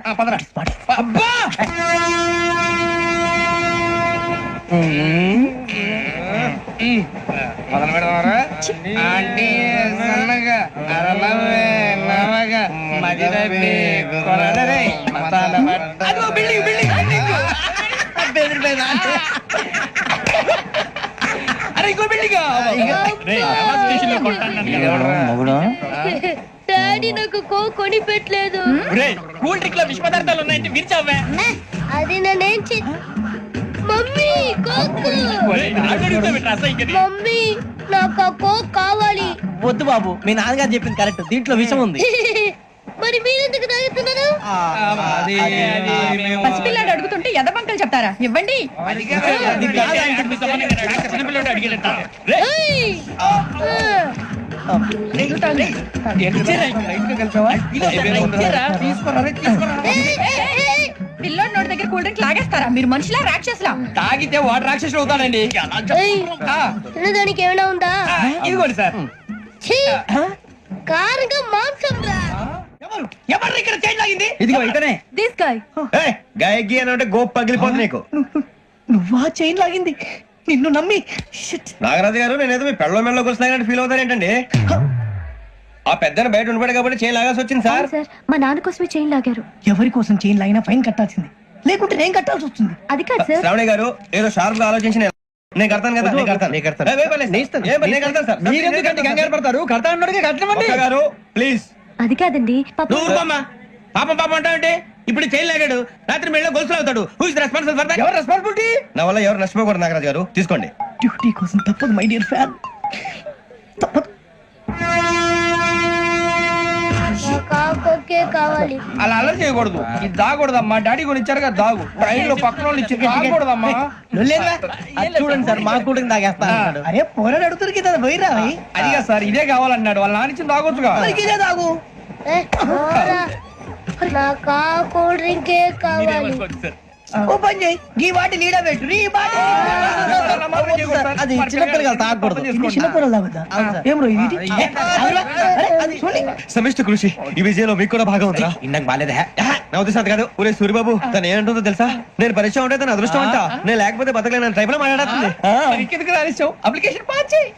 అబ్బా మొదలు పెడదామరా? ఆంటీ సన్నగా అరలవే నవగా మదిరపి కొరడరే మతాల పట్ట. అదిగో బిల్డింగ్ బిల్డింగ్ బిల్డింగ్. బెదిరిపోయింది ఆంటీ. అరే ఇంకో బిల్డింగ్.
డాడీ నాకు కో కొని పెట్టలేదు.
కూల్ డ్రింక్ లో విష పదార్థాలు ఉన్నాయంటే విరిచావే.
అది నేనేం మమ్మీ కోకు. మమ్మీ నాకు ఆ కోక్ కావాలి.
వద్దు బాబు, మీ నాన్నగారు చెప్పింది కరెక్ట్, దీంట్లో విషయం ఉంది.
మరి మీరెందుకు తాగుతున్నారు?
పసిపిల్లాడు అడుగుతుంటే ఎదబంకలు చెప్తారా? ఇవ్వండి.
ఏయ్!
పిల్లోడి నోటి దగ్గర కూల్ డ్రింక్ లాగేస్తారా? మీరు మనుషులా రాక్షసులా?
తాగితే వాడు రాక్షసుడు అవుతాడండి.
ఏయ్! తినడానికి ఏమైనా ఉందా?
ఇదిగోండి సార్.
ఛీ! కారంగా మాంసం రా.
ఎవరు ఇక్కడ చేంజ్ లాగింది?
ఇదిగో ఇతనే.
This guy.
గాయకి అని అంటే గోప్ పగిలిపోతుంది నీకు.
నువ్వా చైన్ లాగింది? నిన్ను నమ్మి.
నాగరాజు గారు, నేనేదో మీ పెళ్ళ మెళ్ళ గురిసినట్టు ఫీల్ అవుతారు ఏంటండి? ఆ పెద్దని బయట ఉండిపోయాడు కాబట్టి చేయి లాగాల్సి వచ్చింది సార్.
సార్ మా నాన్న కోసమే చైన్ లాగారు.
ఎవరి కోసం చైన్ లాగినా ఫైన్ కట్టాల్సింది, లేకుంటే నేను కట్టాల్సి వస్తుంది.
అది కాదు సార్.
శ్రావణి గారు ఏదో షార్ప్ గా ఆలోచించి నేను కడతాను కదా. నేను కడతాను. ఏ, పర్లేదు. నేను కడతాను సార్.
మీరెందుకంటే కంగారు పడతారు? కడతా అన్నాడుగా, కట్టమండి.
ఒక్క గారు ప్లీజ్.
అది కాదండి పాపం.
నువ్వు ఊరుకోమ్మా. పాపం పాపం అంటావంటే ఇప్పుడు చైన్ లాగాడు, రాత్రి మెళ్ళ గొలుసులు అవుతాడు. Who is responsible for that? ఎవరు రెస్పాన్సిబిలిటీ?
నా వల్ల ఎవరు నష్టపోకూడదు నాగరాజు గారు, తీసుకోండి.
డ్యూటీ కోసం తప్పదు మై డియర్ ఫ్యాన్, తప్పదు.
కావాలి.
అలా అలర్ చేయకూడదు. ఇది దాగకూడదమ్మా. డాడీ కూడా ఇచ్చారు కదా దాగు. ట్రైన్ లో పక్కన వాళ్ళు ఇచ్చి దాగకూడదమ్మా.
చూడండి సార్, మా కూడా తాగేస్తా. అరే పోరాడు అడుగుతారు కదా, పోయిరా.
అదిగా సార్, ఇదే కావాలన్నాడు. వాళ్ళ నాన్న ఇచ్చింది తాగొచ్చుగా.
ఇదే తాగు.
నాకు కూల్ డ్రింకే కావాలి.
ఓ పని చేయి, ఈ వాటి లీడ పెట్టు. అది చిన్నపిల్లలు తాగకూడదు, చిన్నపిల్లలు తాగుతా. ఏం రో ఇది?
సమిష్టి కృషి ఈ విజయంలో మీకు కూడా భాగం ఉందా?
ఇందాక బాలేదా?
నా ఉద్దేశం కాదు. ఊరే సూరిబాబు, తను ఏమంటుందో తెలుసా? నేను పరిచయం ఉంటే తన అదృష్టం అంట. నేను లేకపోతే బతకలేను టైప్ లో మాట్లాడుతుంది.
అప్లికేషన్ పాస్ చేయి.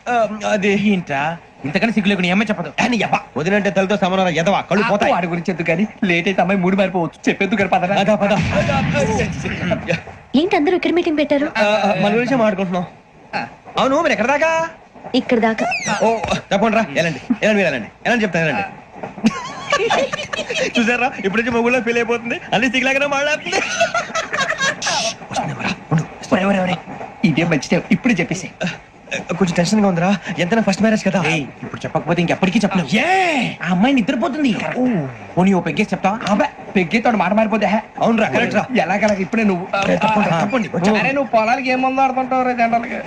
అది
ఏంటా ఇంతకన్నా సిగ్గు లేకుండా ఏమై చెప్పదు.
వదినంటే తలతో సమానం ఎదవా, కళ్ళు పోతాయి.
వాడి గురించి ఎందుకు కానీ లేట్ అయితే అమ్మాయి మూడు మారిపోవచ్చు. చెప్పేందుకు కానీ పద.
అదా పద.
ఏంటి అందరూ ఇక్కడ మీటింగ్ పెట్టారు?
మన గురించి మాట్లాడుకుంటున్నాం. అవును, మీరు ఎక్కడ దాకా?
ఇక్కడ దాకా.
ఓ తప్పకుండా రా, వెళ్ళండి వెళ్ళండి, మీరు వెళ్ళండి వెళ్ళండి, చెప్తాను వెళ్ళండి. చూసారా, ఇప్పుడు నుంచి మొగుల్లో ఫీల్ అయిపోతుంది. అన్ని సిగ్లాగానే మాట్లాడుతుంది.
ఇదే మంచిదే, ఇప్పుడు చెప్పేసి.
కొంచెం టెన్షన్ గా ఉందిరా. ఎంతైనా ఫస్ట్ మ్యారేజ్ కదా.
ఇప్పుడు చెప్పకపోతే ఇంకెప్పటికీ చెప్పలేవు. ఆ అమ్మాయి నిద్రపోతుంది. పోనీ ఓ పెగ్గేసి చెప్తావా? పెగ్గేతో మాట మారిపోతే.
అవునురా, కరెక్ట్ రా.
ఎలాగలా ఇప్పుడే నువ్వు
తప్పండి.
అరే నువ్వు పొలాలకి ఏం మందు ఆడుతుంటావు రే జనరల్గా.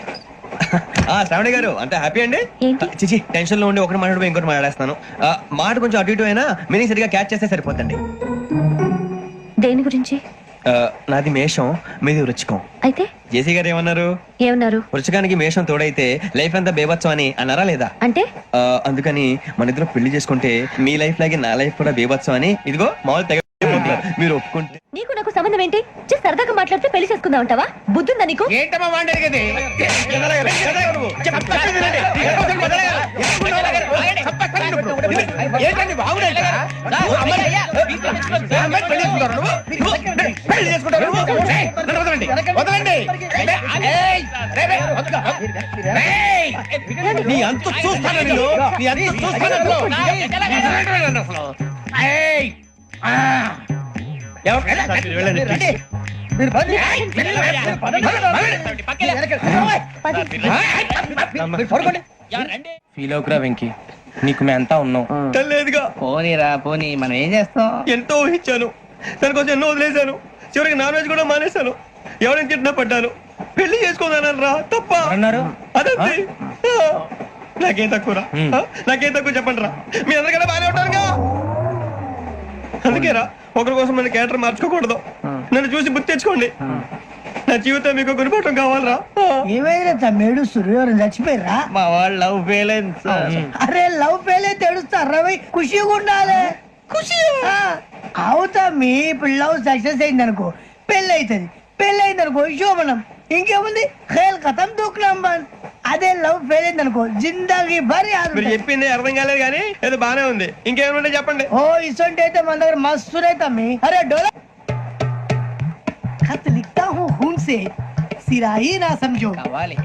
శ్రావణి గారు, అంతే హ్యాపీ అండి?
ఏంటి?
చిచి, టెన్షన్ లో ఉండి ఒకటి మాట్లాడిపోయి ఇంకోటి మాట్లాడేస్తాను. మాట కొంచెం అటు ఇటు అయినా మీనింగ్ సరిగా క్యాచ్ చేస్తే సరిపోతండి.
దేని గురించి?
నాది మేషం, మీది వృచ్చికం.
అయితే
జేసీ గారు ఏమన్నారు?
ఏమన్నారు?
వృచ్చికానికి మేషం తోడైతే లైఫ్ అంతా బేబత్సం అని అన్నారా లేదా?
అంటే
అందుకని మన ఇద్దరు పెళ్లి చేసుకుంటే మీ లైఫ్ లాగే నా లైఫ్ కూడా బేబత్సం అని ఇదిగో మామూలు తెగ మీరు ఒప్పుకుంటే.
నీకు నాకు సంబంధం ఏంటి? సరదాగా మాట్లాడితే పెళ్లి చేసుకుందాం అంటావా? బుద్ధుందా నీకు?
ఏంటమ్మా మాట్లాడేది?
నీ అంత చూస్తాను నేను, నీ అంత చూస్తాను.
వెళ్ళండి. ఫీల్ అవుకురా వెంకీ, నీకు మేమంతా ఉన్నాం.
లేదుగా,
పోనీరా పోనీ, మనం ఏం చేస్తాం?
ఎంతో ఊహించాను, దానికోసం ఎన్నో వదిలేశాను, చివరికి నాన్ వెజ్ కూడా మానేశాను. ఎవరైనా తిట్టినా పడ్డాను. పెళ్లి చేసుకున్నాను రా, తప్ప
అన్నారు
అదంతే. నాకేం తక్కువ రా, నాకేం తక్కువ చెప్పండి రా. మీ అందరికన్నా బాగానే ఉంటారుగా. అందుకేరా ఒకరి కోసం మన క్యారెక్టర్ మార్చుకోకూడదు. నన్ను చూసి గుర్తు తెచ్చుకోండి. నా జీవితం మీకు గురిపటం కావాలరా.
ఏమైనా తమ్మేడు సూర్యవరం చచ్చిపోయిరా?
మా వాళ్ళు లవ్ ఫెయిల్ అయింది సార్.
అరే లవ్ ఫెయిల్ అయితే ఏడుస్తారా? ఖుషిగా ఉండాలి. ఖుషి అవుతా. మీ ఇప్పుడు లవ్ సక్సెస్ అయింది అనుకో, పెళ్ళి అవుతుంది. పెళ్ళి అయింది అనుకో శోభనం. ఇంకేముంది, ఖేల్ కథం దూకునాం బంద్. అదే లవ్ ఫెయిల్ అయింది అనుకో, జిందాగీ భారీ.
మీరు చెప్పింది అర్థం కాలేదు కానీ ఏదో బానే ఉంది. ఇంకేమైనా చెప్పండి.
ఓ ఇసొంటి అయితే మన దగ్గర మస్తు తమ్మి. అరే డోలా खत लिखता हूँ खून से, सिरा ही ना समझो,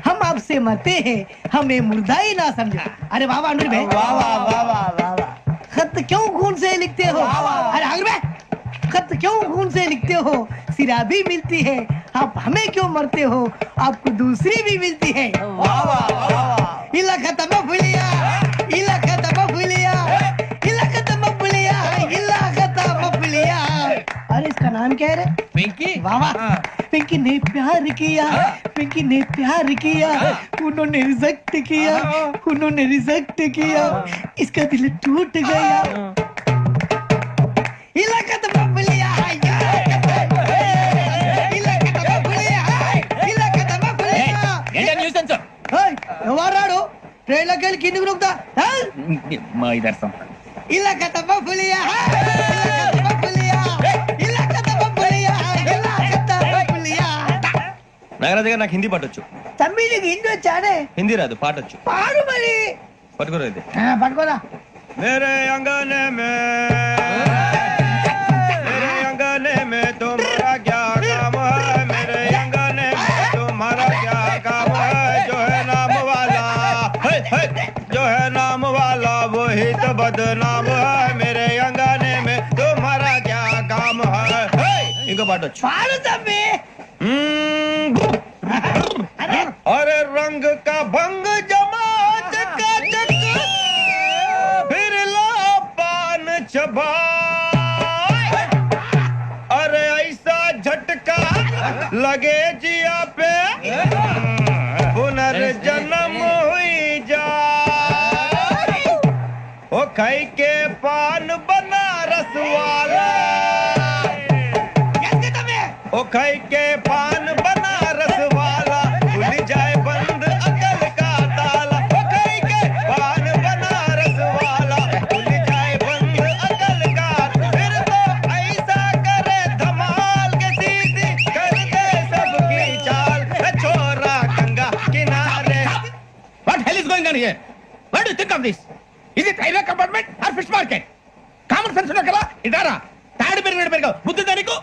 हम आपसे मरते हैं, हमें मुर्दा ही ना समझो. अरे वाह वाह अनुर भाई, वाह वाह वाह वाह वाह. खत क्यों खून से लिखते हो? अरे अनुर भाई, खत क्यों खून से लिखते हो? सिरा भी मिलती है, आप हमें क्यों मरते हो? आपको दूसरी भी मिलती है. वाह वाह वाह. इला खत्म फुलिया, इला खत्म फुलिया, इला खत्म फुलिया, इला खत्म फुलिया. अरे इसका नाम क्या है रे?
వెంకీ.
वाह वाह. पिंकी ने प्यार किया, पिंकी ने प्यार किया, उन्होंने रिजेक्ट किया, उन्होंने रिजेक्ट किया, इसका दिल टूट गया. इलाका तो बबलिया है, इलाका तो बबलिया है, इलाका तो बबलिया. ओए ఎవరాడు ట్రైన్ లోకి వెళ్ళి కిందికి నొక్కుతా.
మా ఇదర్శం
ఇలాకా तो बबलिया है, इलाका तो बबलिया, इलाका तो बबलिया, इलाका तो बबलिया.
నాగరాజు గారు నాకు హిందీ పాటొచ్చు.
తమ్మి నీకు హిందీ వచ్చానే?
హిందీ రాదు, పాటొచ్చు.
పాడు మరి.
పట్టుకోరు ఇది.
పట్టుకోరా.
मेरे अंगने में, मेरे अंगने में तुम्हारा क्या काम है? मेरे अंगने में तुम्हारा क्या काम है? जो है नाम वाला, जो है नाम वाला वही तो बदनाम है. मेरे अंगने में तुम्हारा क्या काम है? इनको पाटो.
పాడు తమ్మి.
अरे रंग का भंग जमा चकाचक, फिर ला पान चबा. अरे ऐसा झटका लगे जिया पे, पुनर्जन्म हुई जा. ओ खाई के पान बनारस वाला, ओ खाई के पान बनारस वाला, खुल जाए बंद अकल का ताला. ओ खाई के पान बनारस वाला, खुल जाए बंद अकल का. फिर तो ऐसा करे धमाल के सीधी कर दे सबकी चाल. छोरा गंगा किनारे.
What hell is going on here? What do you think of this? Is it railway compartment or fish market? Common sense ఉన్నా కదా, ఇటారా తాడి పెరిగిన బుద్ధి దానికి.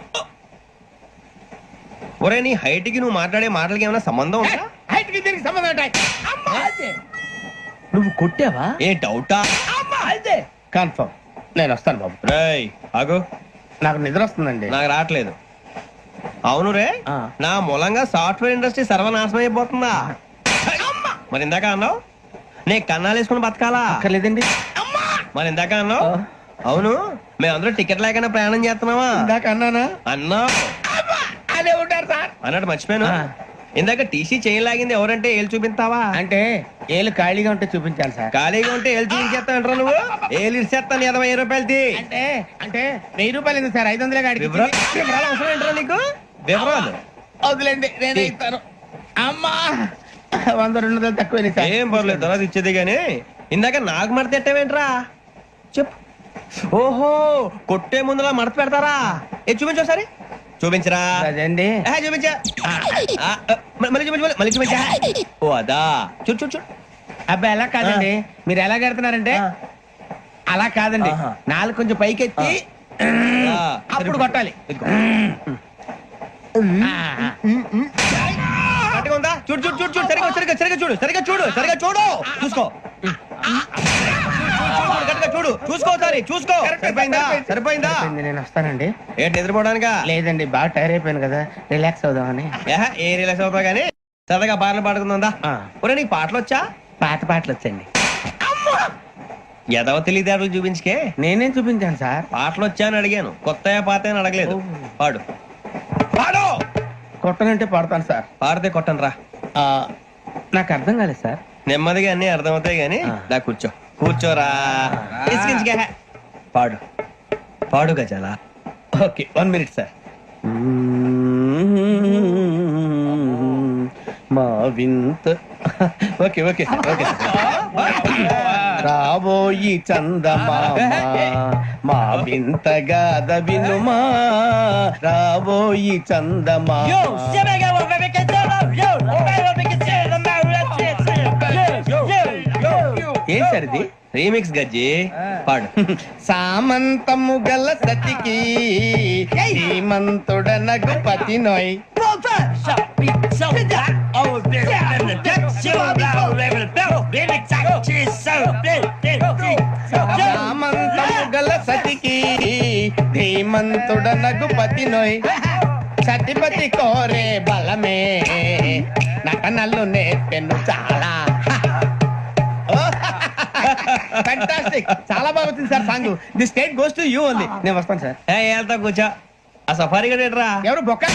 ఒరే నీ హైట్ కి నువ్వు మాట్లాడే మాటలకి ఏమైనా సంబంధం ఉందా?
హైట్ కి దీనికి సంబంధం ఉంటాయి. అమ్మా అదే నువ్వు కొట్టావా?
ఏ డౌటా?
అమ్మా అదే
కన్ఫర్మ్. నేను వస్తాను బాబు.
రేయ్ ఆగు,
నాకు నిద్ర వస్తుందండి.
నాకు రావట్లేదు. అవును రే, నా మూలంగా సాఫ్ట్వేర్ ఇండస్ట్రీ సర్వనాశనం అయిపోతుందా? మరి ఇందాక అన్నావు నీ కన్నాలు వేసుకుని బతకాలా?
లేదండి.
మరి ఇందాక అన్నావు అవును మేమందరూ టికెట్ లేకుండా ప్రయాణం చేస్తున్నావా?
ఇందాక అన్నానా?
అన్నా
అదే ఉంటారు సార్
అన్నట్టు మర్చిపోయాను. ఇందాక టీసీ చేయి లాగింది ఎవరంటే ఏళ్ళు చూపిస్తావా?
అంటే ఏళ్ళు ఖాళీగా ఉంటే చూపించాలి సార్.
ఖాళీగా ఉంటే ఏళ్ళు చూపించేస్తానంటారా నువ్వు? ఏళ్ళు ఇచ్చేస్తాను 20 రూపాయలది.
అంటే అంటే 1000 రూపాయలు ఎందుకు సార్? 500 గాడికి.
వివరాలు అవసరం ఏంట్రా నీకు? వివరాలు
వదిలేండి, నేనే ఇస్తాను. అమ్మా 100 200 తక్కువ సార్.
ఏం పర్లేదు, తర్వాత ఇచ్చేది గానీ ఇందాక నాకు మడత ఎట్టవేంట్రా చెప్పు. ఓహో కొట్టే ముందులా మడత పెడతారా? ఏ చూపించు ఒకసారి. చూపించరా?
అదండి.
చూపించా. మళ్ళీ చూపించు, మళ్ళీ చూపించా. ఓ అదా, చూడు చూడు చూడు.
అబ్బాయి ఎలా కాదండి, మీరు ఎలా కడుతున్నారంటే అలా కాదండి. నాలుగు కొంచెం పైకెత్తి అప్పుడు కొట్టాలి.
గట్టిగా ఉందా? చూడు చూడు చూడు చూడు. సరిగా సరిగా సరిగా చూడు, సరిగా చూడు, సరిగా చూడు. చూసుకో, గట్టిగా చూడు, చూసుకో ఒకసారి చూసుకో. సరిపోయిందా? సరిపోయిందా?
నేను వస్తానండి.
ఏంటి నిద్రపోవడానికా?
లేదండి, బాగా టైర్ అయిపోయాను కదా, రిలాక్స్ అవుదామని.
ఏ రిలాక్స్ అవుతావు కానీ
సరదాగా పాటలు పాడుకుందా? ఒరే నీకు పాటలు వచ్చా?
పాత పాటలు వచ్చండి.
ఎదవ తెలివితేటలు చూపించుకే.
నేనేం చూపించాను సార్?
పాటలు వచ్చా అని అడిగాను, కొత్త పాత అని అడగలేదు. పాడు పాడు.
కొట్టనంటే పడతాను సార్.
పాడితే కొట్టను రా.
నాకు అర్థం కాలేదు సార్.
నెమ్మదిగా అన్ని అర్థమవుతాయి గాని దా కూర్చో. కూర్చోరా. ఇసికించుకే. పాడు పాడు గజాల.
Okay 1 minute sir. మా వింత ఓకే ఓకే సార్ ఓకే రాబోయి చందమామ మా వింతగా వినుమా రాబోయి చందమామ. ఏం సార్ ఇది?
రీమిక్స్ గజ్జి. పాడు.
సామంతము గల సతికి శ్రీమంతుడనగు పతి నోయ్. సామంతము గల సతికి ధీమంతుడనగు పతి నోయ్. సతిపతి కోరే బలమే నటనలు నేర్పెను చాలా. ఫ్యాంటాస్టిక్, చాలా బాగా వచ్చింది sir song. The state goes to you only. నేను వస్తాను సార్.
వెళ్తా కూర్చో. ఆ సఫారీ గడేట్రా.
ఎవరు బొక్క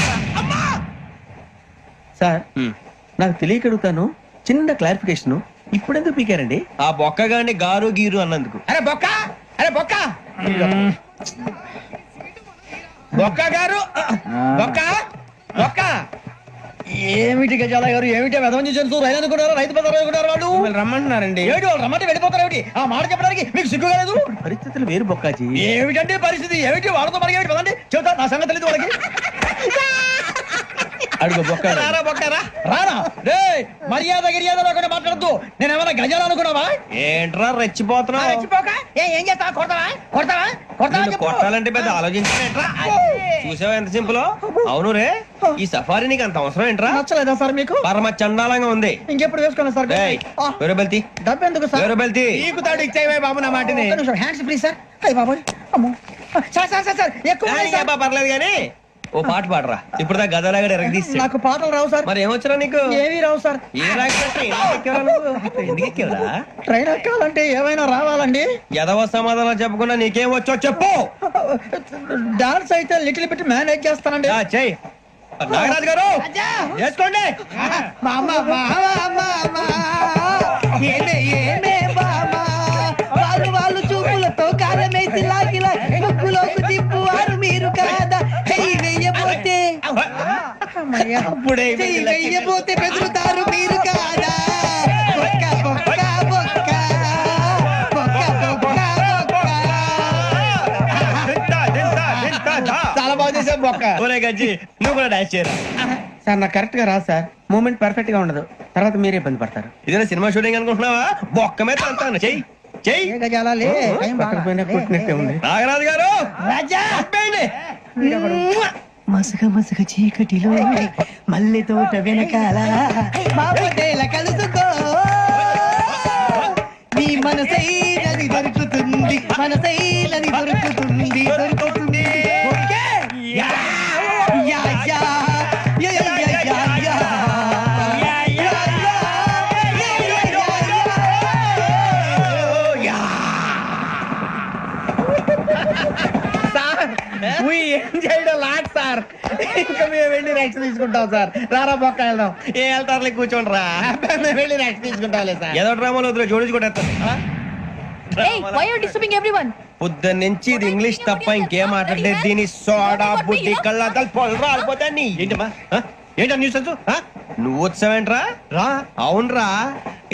సార్? నాకు తెలియక అడుగుతాను, చిన్న క్లారిఫికేషన్. ఇప్పుడెందుకు పీకారండి?
ఆ బొక్క గాని గారు గీరు అన్నందుకు.
అరే బొక్క, అరే బొక్క, బొక్క గారు, బొక్క బొక్క.
ఏమిటి గజాల గారు, ఏమిటి వెదవం చూసారు? రైలు అనుకున్నారు, రైతు బజార్ అనుకున్నారు. వాళ్ళు
మిమ్మల్ని రమ్మంటున్నారండి.
ఏమిటి వాళ్ళు రమ్మంటే వెళ్ళిపోతారు? ఏమిటి ఆ మాట చెప్పడానికి మీకు సిగ్గు కాలేదు?
పరిస్థితులు వేరు బొక్కాజీ.
ఏమిటంటే పరిస్థితి ఏమిటి? వాళ్ళతో మనకి ఏమిటి పదండి, చెబుతా. నా సంగతి తెలియదు వాళ్ళకి.
అడుగు బొక్క.
రారా బొక్కరా.
రానా రే, మర్యాద గిర్యాద లేకుండా మాట్లాడద్దు. నేను ఏమైనా గజాలు అనుకున్నావా?
ఏంట్రా రెచ్చిపోతున్నావు?
ఏం చేస్తా? కొడతావా కొడతావా కొడతావా?
నిన్ను కొట్టాలంటే పెద్ద ఆలోచించా. చూసావా ఎంత సింపుల్? అవును రే, ఈ సఫారీ నీకు అంత అవసరం ఏంట్రా?
నచ్చలేదా సార్ మీకు?
పరమ చండాలంగా ఉంది.
ఇంకెప్పుడు వేసుకోండి సార్.
వేరే బెల్తి,
డబ్బు ఎందుకు సార్?
వేరే బెల్తి.
నీకు తాడు ఇచ్చేవే బాబు నా మాటని.
Hands free sir. అయ్యి బాబోయ్, అమ్మో. సార్ సార్ సార్ సార్ ఎక్కువ ఉన్నాయి సార్.
పర్లేదు కానీ ఓ పాట పాడరా. ఇప్పుడు దా గదలాగడ ఎరగదీసి.
నాకు పాటలు రావు సార్.
మరి ఏమొచ్చరా నీకు?
ఏవి రావు సార్.
ఏ రాకపోతే ఎందుకు ఎక్కేవరా?
ట్రైన్ ఎక్కాలంటే ఏమైనా రావాలండి.
ఎదవ సమాధానం చెప్పకుండా నీకేం వచ్చో చెప్పు.
డాన్స్ అయితే లిటిల్ బిట్ మేనేజ్ చేస్తానండి.
చెయ్యి నాగరాజు గారు, చేసుకోండి.
ఏమే ఏమే బామా వాళ్ళు వాళ్ళు చూపులతో కారమేసి లాగిలా ముక్కులోకి తిప్పువారు మీరు కాదా? చెయ్యి వెయ్యబోతే చెయ్యి వెయ్యబోతే బెదురుతారు మీరు కాదా? బొక్క బొక్క బొక్క బొక్క బొక్క బొక్క.
చాలా బాగా చేసావు బొక్క.
ఒరే గజ్జి, నువ్వు కూడా డాన్స్ చేయరా.
సార్ నాకు కరెక్ట్ గా రాదు సార్. మూమెంట్ పర్ఫెక్ట్ గా ఉండదు, తర్వాత మీరే ఇబ్బంది పడతారు.
ఇదేనా సినిమా షూటింగ్ అనుకుంటున్నావా? బొక్క మీద అంటాను. చెయ్యి చెయ్యి.
పక్కన పోయినా కొట్టినట్టే ఉంది.
నాగరాజు గారు
రాజా
ఆపేయండి.
మసక మసక చీకటిలో మల్లె తోట వెనకాల బాబుటేల కలుసుకో నీ మనసైనది దొరుకుతుంది, మనసైనది దొరుకుతుంది దొరుకుతుంది. Okay? Yeah yeah yeah yeah yeah yeah yeah yeah.
Lot sir. ఇంకా మేము వెళ్ళి రెక్స్ తీసుకుంటాం సార్. రారా బొక్క వెళ్దాం.
ఏ వెళ్తారులే, కూర్చోండి రా.
మేము వెళ్ళి రెక్స్ తీసుకుంటాంలే సార్.
ఏదో డ్రామాలో వద్దు, జోడించుకుంటేస్తాను.
Hey, why are you disturbing everyone?
పొద్దున్న నుంచి ఇది ఇంగ్లీష్ తప్ప ఇంకేం మాట్లాడలేదు. దీని సోడా బుద్ధి కళ్ళ పొలు రాలిపోతా. నీ ఏంటమ్మా ఏంటా న్యూస్? నువ్వు వచ్చావేంట్రా? రా. అవునరా,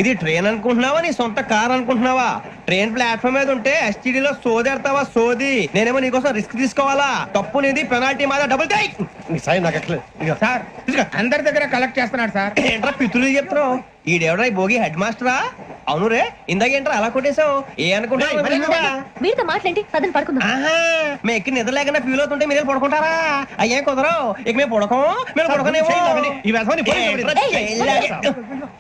ఇది ట్రైన్ అనుకుంటున్నావా నీ సొంత కార్ అనుకుంటున్నావా? ట్రైన్ ప్లాట్ఫామ్ మీద ఉంటే ఎస్టీడీ లో సోదేడతావా? సోది. నేనేమో నీకోసం రిస్క్ తీసుకోవాలా? తప్పు నీది, పెనాల్టీ మాదా, డబుల్ టై.
సాయి నాకు ఎట్లేదు సార్. అందరి దగ్గర కలెక్ట్ చేస్తున్నాడు సార్.
ఏంట్రా పితులు చెప్తున్నావు? ఈడెవడా ఈ భోగి హెడ్ మాస్టరా? అవును రే, ఇందాకేంట్రా అలా కొట్టేశావు? ఏ అనుకుంటున్నావు?
వీరితో మాట్లాడి అతను పడుకుందాం.
మేము ఎక్కి నిద్ర లేకుండా ఫీల్ అవుతుంటే మీరు పడుకుంటారా? అయ్యే కుదరవు. ఇక మేము పడుకోం, మేము పడుకోనేమో.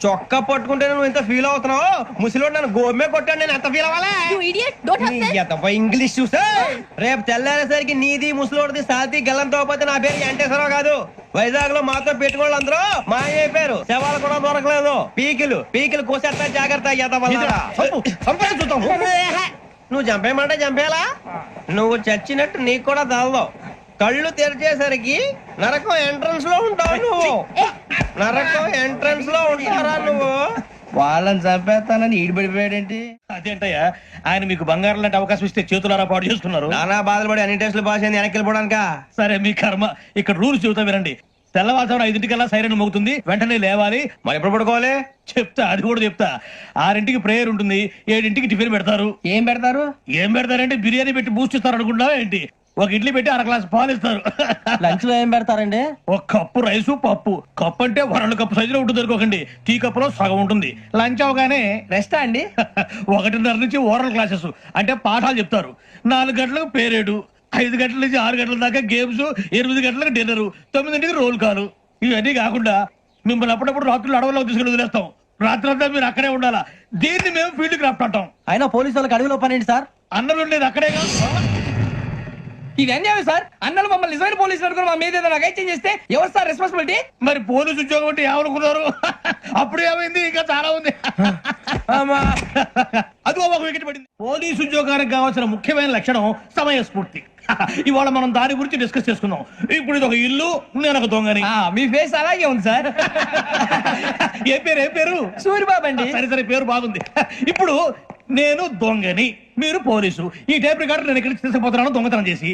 చొక్కా పట్టుకుంటే నువ్వు ఎంత ఫీల్ అవుతున్నావు? ముసలివాడు నన్ను గోమే కొట్టాడు, నేను ఎంత ఫీల్ అవ్వాలా?
You idiot, don't have sense.
English చూసా రేపు తెల్లారేసరికి నీది ముసలోడిది సాతి గల్లంతో పోతే నా పేరు వెంకటేశ్వరరావు కాదు. వైజాగ్ లో మాతో పెట్టుకోళ్ళు అందరూ మాయైపోయారు. శవాలు కూడా దొరకలేదు. పీకిలు కోసేస్తా జాగ్రత్త. నువ్వు చంపేయమంటే చంపేలా? నువ్వు చచ్చినట్టు నీకు కూడా తగదు. కళ్ళు తెరిచేసరికి నరకం ఎంట్రన్స్ లో ఉంటావు నువ్వు. నరకం ఎంట్రన్స్ లో ఉంటారా నువ్వు?
వాళ్ళని చంపేస్తానని ఈడిపడిపోయాడేంటి?
అదేంటయ్యా ఆయన మీకు బంగారం లాంటి అవకాశం ఇస్తే చేతులారా పాటు చేసుకున్నారు.
నానా బాధలు పడి అన్ని టెస్టులు పాస్ అయింది, వెనక్కి వెళ్ళిపోవడానికా?
సరే మీ కర్మ. ఇక్కడ రూల్స్ చెబుతా వినండి. తెల్లవారుజామున 5:00కల్లా సైరన్ మోగుతుంది, వెంటనే లేవాలి.
మరి ఎప్పుడు పడుకోవాలి?
చెప్తా, అది కూడా చెప్తా. 6ంటికి ప్రేయర్ ఉంటుంది, 7ంటికి టిఫిన్ పెడతారు.
ఏం పెడతారు?
ఏం పెడతారంటే బిర్యానీ పెట్టి బూస్ట్ ఇస్తారు అనుకుంటావా ఏంటి? ఒక ఇడ్లీ పెట్టి 1 గ్లాస్ పాలు ఇస్తారు.
లంచ్ లో ఏం పెడతారండి?
ఒక కప్పు రైసు పప్పు. కప్పు అంటే 2 కప్పు సైజులో ఉంటుంది అనుకోకండి. టీ కప్పులో సగం ఉంటుంది. లంచ్ అవగానే
రెస్టా అండి?
1:30 నుంచి ఓరల్ క్లాసెస్ అంటే పాఠాలు చెప్తారు. 4 గంటలకు పేరేడు, 5 గంటల నుంచి 6 గంటల దాకా గేమ్స్, 8 గంటలకు డిన్నర్, 9ంటికి రోల్ కాలు. ఇవన్నీ కాకుండా మిమ్మల్ని అప్పుడప్పుడు రాత్రులు అడవుల్లో తీసుకుని వదిలేస్తాం. రాత్రి అంతా మీరు అక్కడే ఉండాలా. దీన్ని మేము ఫీల్డ్ క్రాఫ్ట్ అంటాం.
అయినా పోలీసు వాళ్ళకి అడవిలో పని ఏంటి సార్?
అన్నలు ఉండేది అక్కడే కాదు.
ఇది అన్యాయం సార్. అన్నలు మమ్మల్ని నిజమైన పోలీసులు అనుకుని మా మీద ఏదైనా నగైత్యం చేస్తే ఎవరు సార్ రెస్పాన్సిబిలిటీ?
మరి పోలీసు ఉద్యోగం అంటే ఏమనుకున్నారు? అప్పుడు ఏమైంది? ఇంకా చాలా ఉంది. అది ఒక వికెట్ పడింది. పోలీసు ఉద్యోగానికి కావాల్సిన ముఖ్యమైన లక్షణం సమయస్ఫూర్తి. ఇవాళ మనం దాని గురించి డిస్కస్ చేసుకుందాం. ఇప్పుడు ఇది ఒక ఇల్లు, నేను ఒక దొంగని.
మీ ఫేస్ అలాగే ఉంది సార్.
ఏ పేరు?
సూరిబాబు అండి.
సరే పేరు బాగుంది. ఇప్పుడు నేను దొంగని, మీరు పోలీసు. ఈ టైప్ రికార్డు నేను ఇక్కడికి తీసుకుపోతున్నాను దొంగతనం చేసి.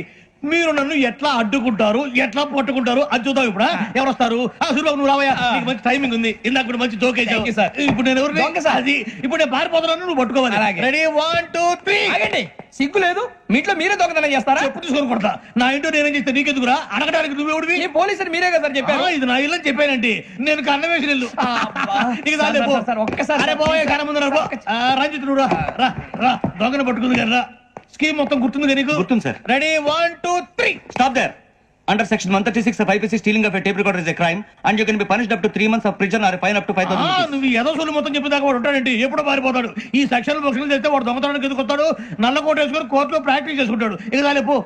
మీరు నన్ను ఎట్లా అడ్డుకుంటారు, ఎట్లా పట్టుకుంటారు అది చూద్దాం. ఇప్పుడు ఎవరు వస్తారు? సూరిబాబు నువ్వు రావయ్యా, నీకు మంచి టైమింగ్ ఉంది. ఇందాక కూడా మంచి జోకేసావు. ఇప్పుడు నేను ఎవరు? అది ఇప్పుడు నేను పారిపోతున్నాను, నువ్వు పట్టుకోవాలి. రెడీ 1 2 3.
ఆగండి, సిగ్గు లేదు? మీ ఇంట్లో మీరే దొంగతనం చేస్తారా?
చెప్పు తీసుకొని కొడతా. నా ఇంట్లో నేనేం చేస్తే నీకెందుకురా? అడగడానికి నువ్వెవడివి?
ఈ పోలీసులు మీరే కదా సార్ చెప్పారు.
ఇది నా ఇల్లు అని చెప్పానండి. నేను కన్న వేసిన ఇల్లు.
ఒక్కసారి
కన్న ముందు రంజిత్ నువ్వు రా. దొంగను పట్టుకుంది కదా. స్కీమ్ మొత్తం గుర్తుంది నీకు?
గుర్తుంది sir.
Ready 1 2 3.
Stop there. Under section 136 of IPC, stealing of a tape recorder is a crime and you can be punished up to 3 months of prison or a fine up to 5,000 rupees.
నువ్వు ఏదో సొల్లు మొత్తం చెప్పేదాకా వాడు ఉంటాడండి. ఎప్పుడో పారిపోతాడు. ఈ సెక్షన్ బుక్స్లు చేస్తే వాడు దొంగతనానికి ఎందుకు వస్తాడు? నల్ల కోట వేసుకొని కోర్టులో ప్రాక్టీస్ చేసుకుంటాడు. ఇక దాని పో.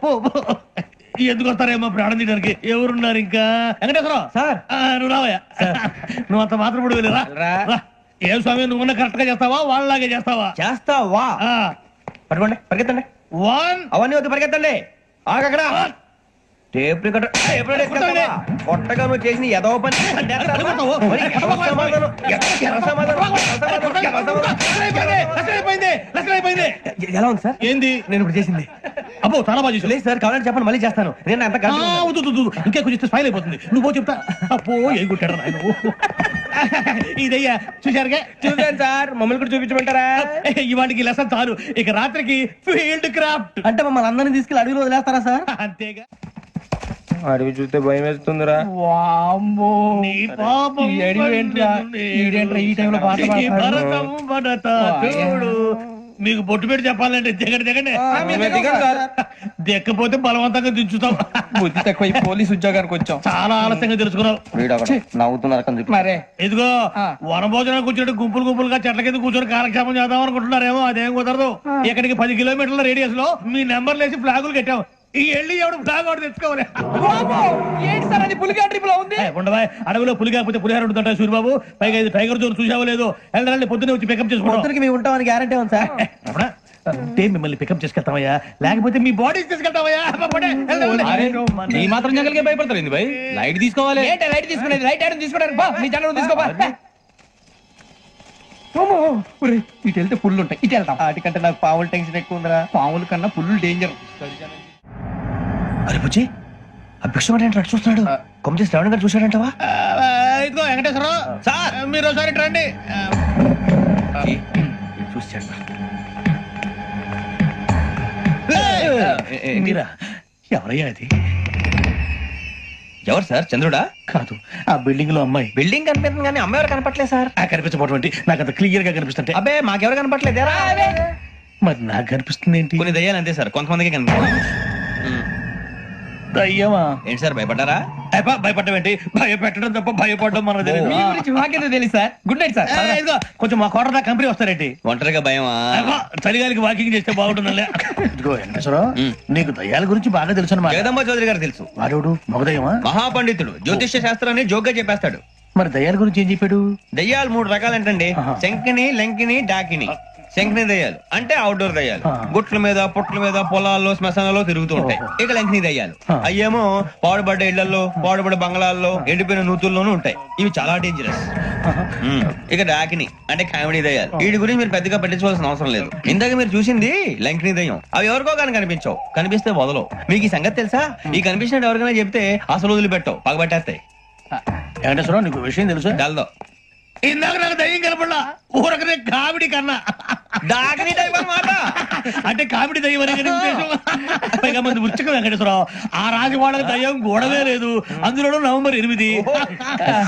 ఎందుకు వస్తారేమో ప్రాణం తీయడానికి. ఎవరున్నారు ఇంకా? వెంకటేశ్వరరావు సార్, నువ్వు రావయ్యా. నువ్వు అంత మాత్రం ఇప్పుడు వెళ్ళిరా. ఏం స్వామి, నువ్వు కరెక్ట్ గా చేస్తావా వాళ్ళలాగే చేస్తావా?
చేస్తావా? పట్టుకోండి, పరిగెత్తండి.
1
అవన్నీ వద్దు, పరిగెత్తండి. ఆగక్కడ టేప్ రికార్డర్ కొట్టగా నువ్వు చేసిన ఎదవ పని. ఎలా ఉంది సార్?
ఏంది
నేను ఇప్పుడు చేసింది?
అబ్బో చాలా బాగా చేసావు.
లేదు సార్, కావాలని చెప్పండి, మళ్ళీ చేస్తాను. నేను అంత
ఇంకా కొంచెం స్మైల్ అయిపోతుంది. నువ్వు చెప్తా. అబ్బో ఏ కొట్టాడు నాయన. ఇదయ్యా చూశారుగా?
చూసాను సార్, మమ్మల్ని కూడా చూపించమంటారా?
ఇవాటికి లెసన్ చాలు. ఇక రాత్రికి ఫీల్డ్ క్రాఫ్ట్.
అంటే మమ్మల్ని అందరినీ తీసుకెళ్లి అడవిలో వదిలేస్తారా సార్?
అంతేగా.
అడవి చూస్తే భయం వేస్తుందిరా.
నీ పాపం
ఈ టైంలో పాట
భరతం భరత చూడు. మీకు బొట్టు పెట్టి చెప్పాలంటే దిగండి. దిక్కపోతే బలవంతంగా దించుతాం.
బుద్ధి తక్కువ పోలీసు ఉద్యోగానికి వచ్చాం.
చాలా ఆలస్యంగా తెలుసుకున్నావు.
నవ్వుతున్నారు.
మరే
ఇదిగో వనభోజనానికి కూర్చొని గుంపులుగా చెట్ల కింద కూర్చొని కాలక్షేపం చేద్దాం అనుకుంటున్నారేమో. అదేం కుదరదు. ఇక్కడికి 10 కిలోమీటర్ల రేడియస్ లో మీ నెంబర్లు వేసి ఫ్లాగులు కట్టాం. ఈ వెళ్ళి ఎవడు ఫ్లాగ్ వాడు తెచ్చుకోవాలి.
ఏంటి సార్ అది పులిగా ట్రిప్ లో ఉంది?
ఉండవా, అడవిలో పులి కాకపోతే పులిహార ఉంటుంట సూరిబాబు. పైగా ఇది టైగర్ జోన్ చూసావో లేదో. వెళ్ళండి, పొద్దున్నే వచ్చి పికప్ చేసుకుంటాం.
మేము ఉంటామని గ్యారంటీ ఉంది సార్.
అంటే మిమ్మల్ని పికప్ చేసుకెళ్తామయ్యా, లేకపోతే మీ బాడీ తీసుకెళ్తామయ్యా.
ఈ మాత్రం జంగల్కే భయపడతారు భయ్. లైట్ తీసుకోవాలి.
ఏంటి లైట్ తీసుకునేది? లైట్ ఆడని తీసుకోవడానికి బా, మీ జంగల్ తీసుకోబా. ఇటు వెళ్తే పుల్లు ఉంటాయి, ఇటు వెళ్తాం.
వాటికంటే నాకు పావులు టెన్షన్ ఎక్కువ ఉందిరా.
పాముల కన్నా పుల్లు డేంజర్.
అరే బుజ్జి, అభిక్షం చూస్తున్నాడు. కొమ్మ శ్రావణ్ గారు చూశాడంటవా?
ఇదిగో వెంకటేశ్వరరావు సార్, మీరు ఒకసారి రండి.
చూశాడు.
మీరా? ఎవరయ్యా అది?
ఎవరు సార్? చంద్రుడా?
కాదు, ఆ బిల్డింగ్ లో అమ్మాయి.
బిల్డింగ్ కనిపిస్తుంది కానీ అమ్మాయి ఎవరు కనపట్లేదు సార్.
కనిపించబోటువంటి నాకు అంత క్లియర్ గా కనిపిస్తుంటే.
అబ్బే మాకెవరు కనపట్లేదు.
మరి నాకు కనిపిస్తుంది ఏంటి?
కొన్ని దయ్యాలు అంతే సార్, కొంతమందికి కనిపిస్తుంది.
దయ్యమా
ఏంటి సార్ భయపడ్డారా?
భయపడడం ఏంటి? భయపెట్టడం తప్ప భయపడడం మనకు తెలియదు.
మీ గురించి మాకేదో తెలుసు సార్. Good night sir.
ఇదిగో, కొంచెం మా కోట దాకా కంపెనీ వస్తారేంటి?
ఒంటరిగా భయమా?
చలిగాలికి వాకింగ్ చేస్తే బాగుంటుందిలే. ఇదిగో వెంకటేశ్వరరావు, నీకు దయ్యాల గురించి బాగా తెలుసు అన్నమాట.
జగదంబ చౌదరి గారు తెలుసు.
వాడేవుడు మగదయ్యమా?
మహాపండితుడు, జ్యోతిష్య శాస్త్రాన్ని జోగ్గా చెప్పేస్తాడు.
మరి దయ్యాల గురించి ఏం చెప్పాడు?
దయ్యాలు 3 రకాలంటండి. శంకిని, లంకిని, డాకిని. శంకిని దయ్యాలు అంటే అవుట్డోర్ దయ్యాలు, గుట్ల మీద పుట్ల మీద పొలాల్లో శ్మశానాల్లో తిరుగుతూ ఉంటాయి. ఇక లంకిని దయ్యాలు అయ్యేమో పాడుబడ్డ ఇళ్లలో, పాడుబడ్డ బంగ్లాల్లో, ఎండిపోయిన నూతుల్లోనూ ఉంటాయి. ఇవి చాలా డేంజరస్. ఇక డాకిని అంటే కామెడీ దయ్యాలు. వీటి గురించి మీరు పెద్దగా పట్టించుకోవాల్సిన అవసరం లేదు. ఇందాక మీరు చూసింది లంకిని దయ్యం. అవి ఎవరికో కానీ కనిపించవు, కనిపిస్తే వదలవు. మీకు ఈ సంగతి తెలుసా? ఈ కనిపించినట్టు ఎవరికైనా చెప్తే అసలు వదిలిపెట్టవు, పగబట్టేస్తాయి.
వెంకటేశ్వరరావు, నీకు విషయం తెలుసు?
డల్దో
ఇందాక నాకు దయ్యం కనపడలా, ఊరకనే కామెడీ కన్నా.
డాకిని దయ్యం అన్నమాట.
అంటే కామెడీ దయ్యం అనే కదా ఉద్దేశం. పైగా మంది ఉచ్చక వెంకటేశ్వరరావు, ఆ రాజు వాళ్ళకి దయ్యం గొడవే లేదు. అందులోనూ నవంబర్ 8.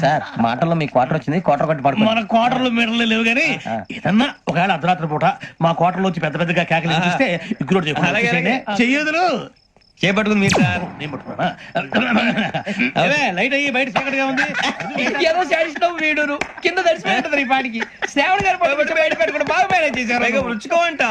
సార్ మాటల్లో మీ క్వార్టర్ వచ్చింది. క్వార్టర్ కొట్టి పడుకో.
మన కోటర్లు మీటర్లు లేవు కానీ ఏదన్నా ఒకవేళ అర్ధరాత్రి పూట మా కోటర్లో వచ్చి పెద్ద పెద్దగా కేకలు ఇస్తే ఇగ్గురు చెయ్యదులు
చేపట్టుకుంది మీరు సార్.
నేను పట్టుకున్నా. అవే లైట్ అయ్యి బయట చీకటిగా ఉంది.
ఏదో శాడిస్తాం వీడును కింద దర్శనం ఈ పాటికి శ్రావణ్ గారు బయట పెట్టుకుని బాగా మేనేజ్ చేశారు.
రుచుకోవంట.